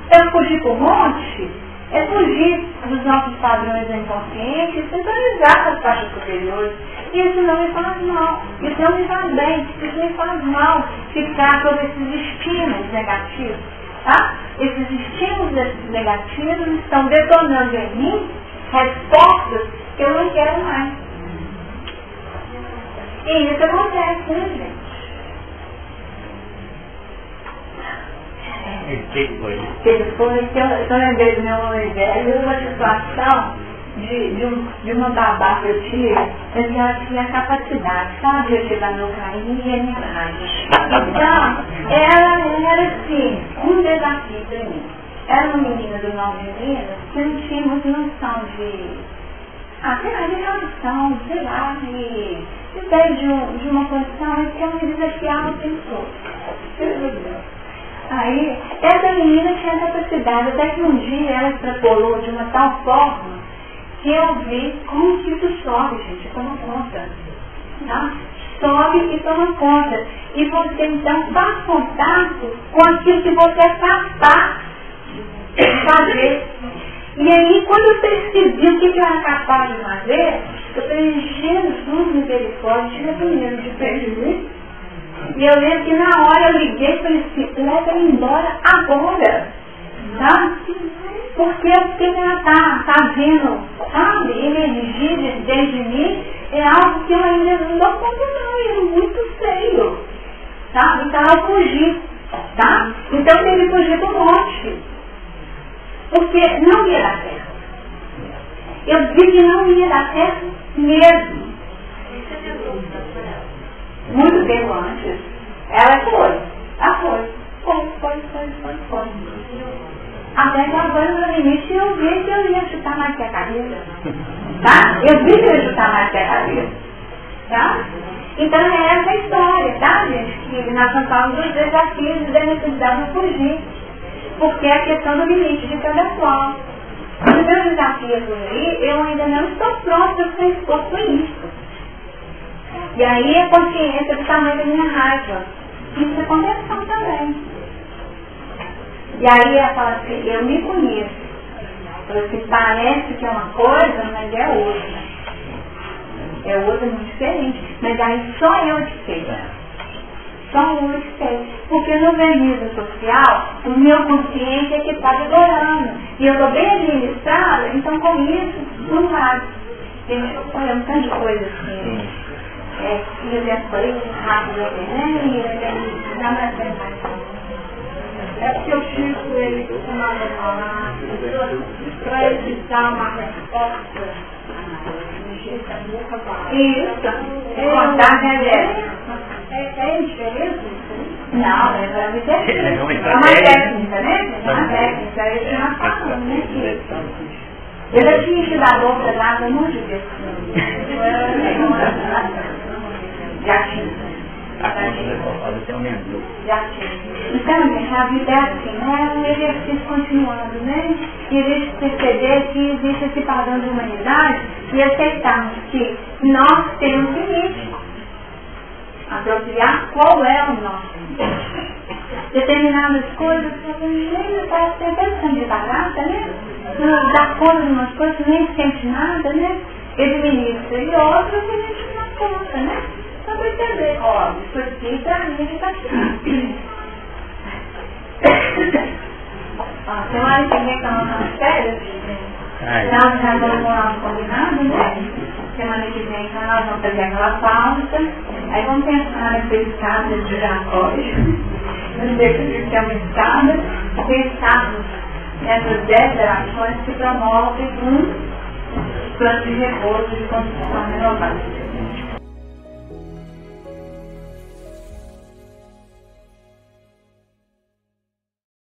Então, fugir por monte é fugir dos nossos padrões inconscientes e sintonizar com as faixas superiores. Isso não me faz mal, isso não me faz bem, isso me faz mal ficar com esses estímulos negativos, tá? Esses estímulos negativos estão detonando em mim respostas que eu não quero mais. E isso acontece, né, gente? Ele foi, eu lembrei do meu nome velho, uma situação de uma babá que eu tive, mas ela tinha capacidade, sabe? Eu chegar no carinho e minha raiva. Então, ela era assim, um desafio para mim. Era uma menina do 9 anos que não tínhamos noção sei lá, de relação, sei lá, de ideia de uma condição em que ela me desafiava o tempo todo. Aí, essa menina tinha capacidade, até que um dia ela extrapolou de uma tal forma que eu vi como que isso sobe, gente, toma conta. Tá? Sobe e toma conta. E você então faz contato com aquilo que você é capaz de fazer. E aí, quando eu percebi o que eu era capaz de fazer, eu falei, Jesus, misericórdia, tira essa menina de perto de mim. E eu lembro que na hora eu liguei e falei assim, leva ele embora agora, tá? Porque o que ela tá vendo, sabe, energia dentro de mim é algo que eu ainda não dou conta não, é muito feio, tá? Então eu fugi, tá? Então eu tenho que fugir do monte, porque não ia dar certo. Eu vi que não ia dar certo mesmo. Muito tempo antes. Ela foi. Foi. Até que agora no limite eu vi que eu ia chutar mais que a cabeça. Tá? Eu vi que eu ia chutar mais que a cabeça. Tá? Então é essa a história, tá, gente? Que nós estamos falando dos desafios e da necessidade de fugir. Porque é a questão do limite de cada qual. Os meus desafios aí, eu ainda não estou pronta para expor com isso. E aí a consciência do tamanho da minha raiva. Isso é conversão também. E aí ela fala assim, eu me conheço. Fala assim, parece que é uma coisa, mas é outra. É outra muito diferente. Mas aí só eu que sei. Só eu que sei. Porque no organismo social, o meu consciente é que está vigorando. E eu estou bem administrada, então com isso não vale. Gente, olha, um tanto de coisa assim. E eu já falei rápido aqui, né? E dá mais tempo. É porque o Chico, ele costumava falar para evitar uma resposta. Isso. Contar, né, Jéssica? É diferente? Não, é uma técnica, né? É uma técnica. Ele já falou, né? Eu já tinha que dar boca lá há muito tempo. Já tinha. Já tinha. Então, a vida é assim, né? Um exercício continuando, né? E a gente perceber que existe esse padrão de humanidade e aceitarmos que nós temos limite. Apropriar qual é o nosso limite. Determinadas coisas, parece que até são de barata, né? Não dá conta de umas coisas, nem sente nada, né? Administra e outras a gente não dá conta, né? Só para entender, ó, isso aqui para mim está aqui. Semana que vem estamos nas férias, nós já vamos morar no combinado, né? Semana que vem então, nós vamos fazer aquela pausa, aí vamos pensar nessa escada giratória, no que é uma escada, pensarmos nessas 10 gerações que promovem um plano de repouso de construção renovada.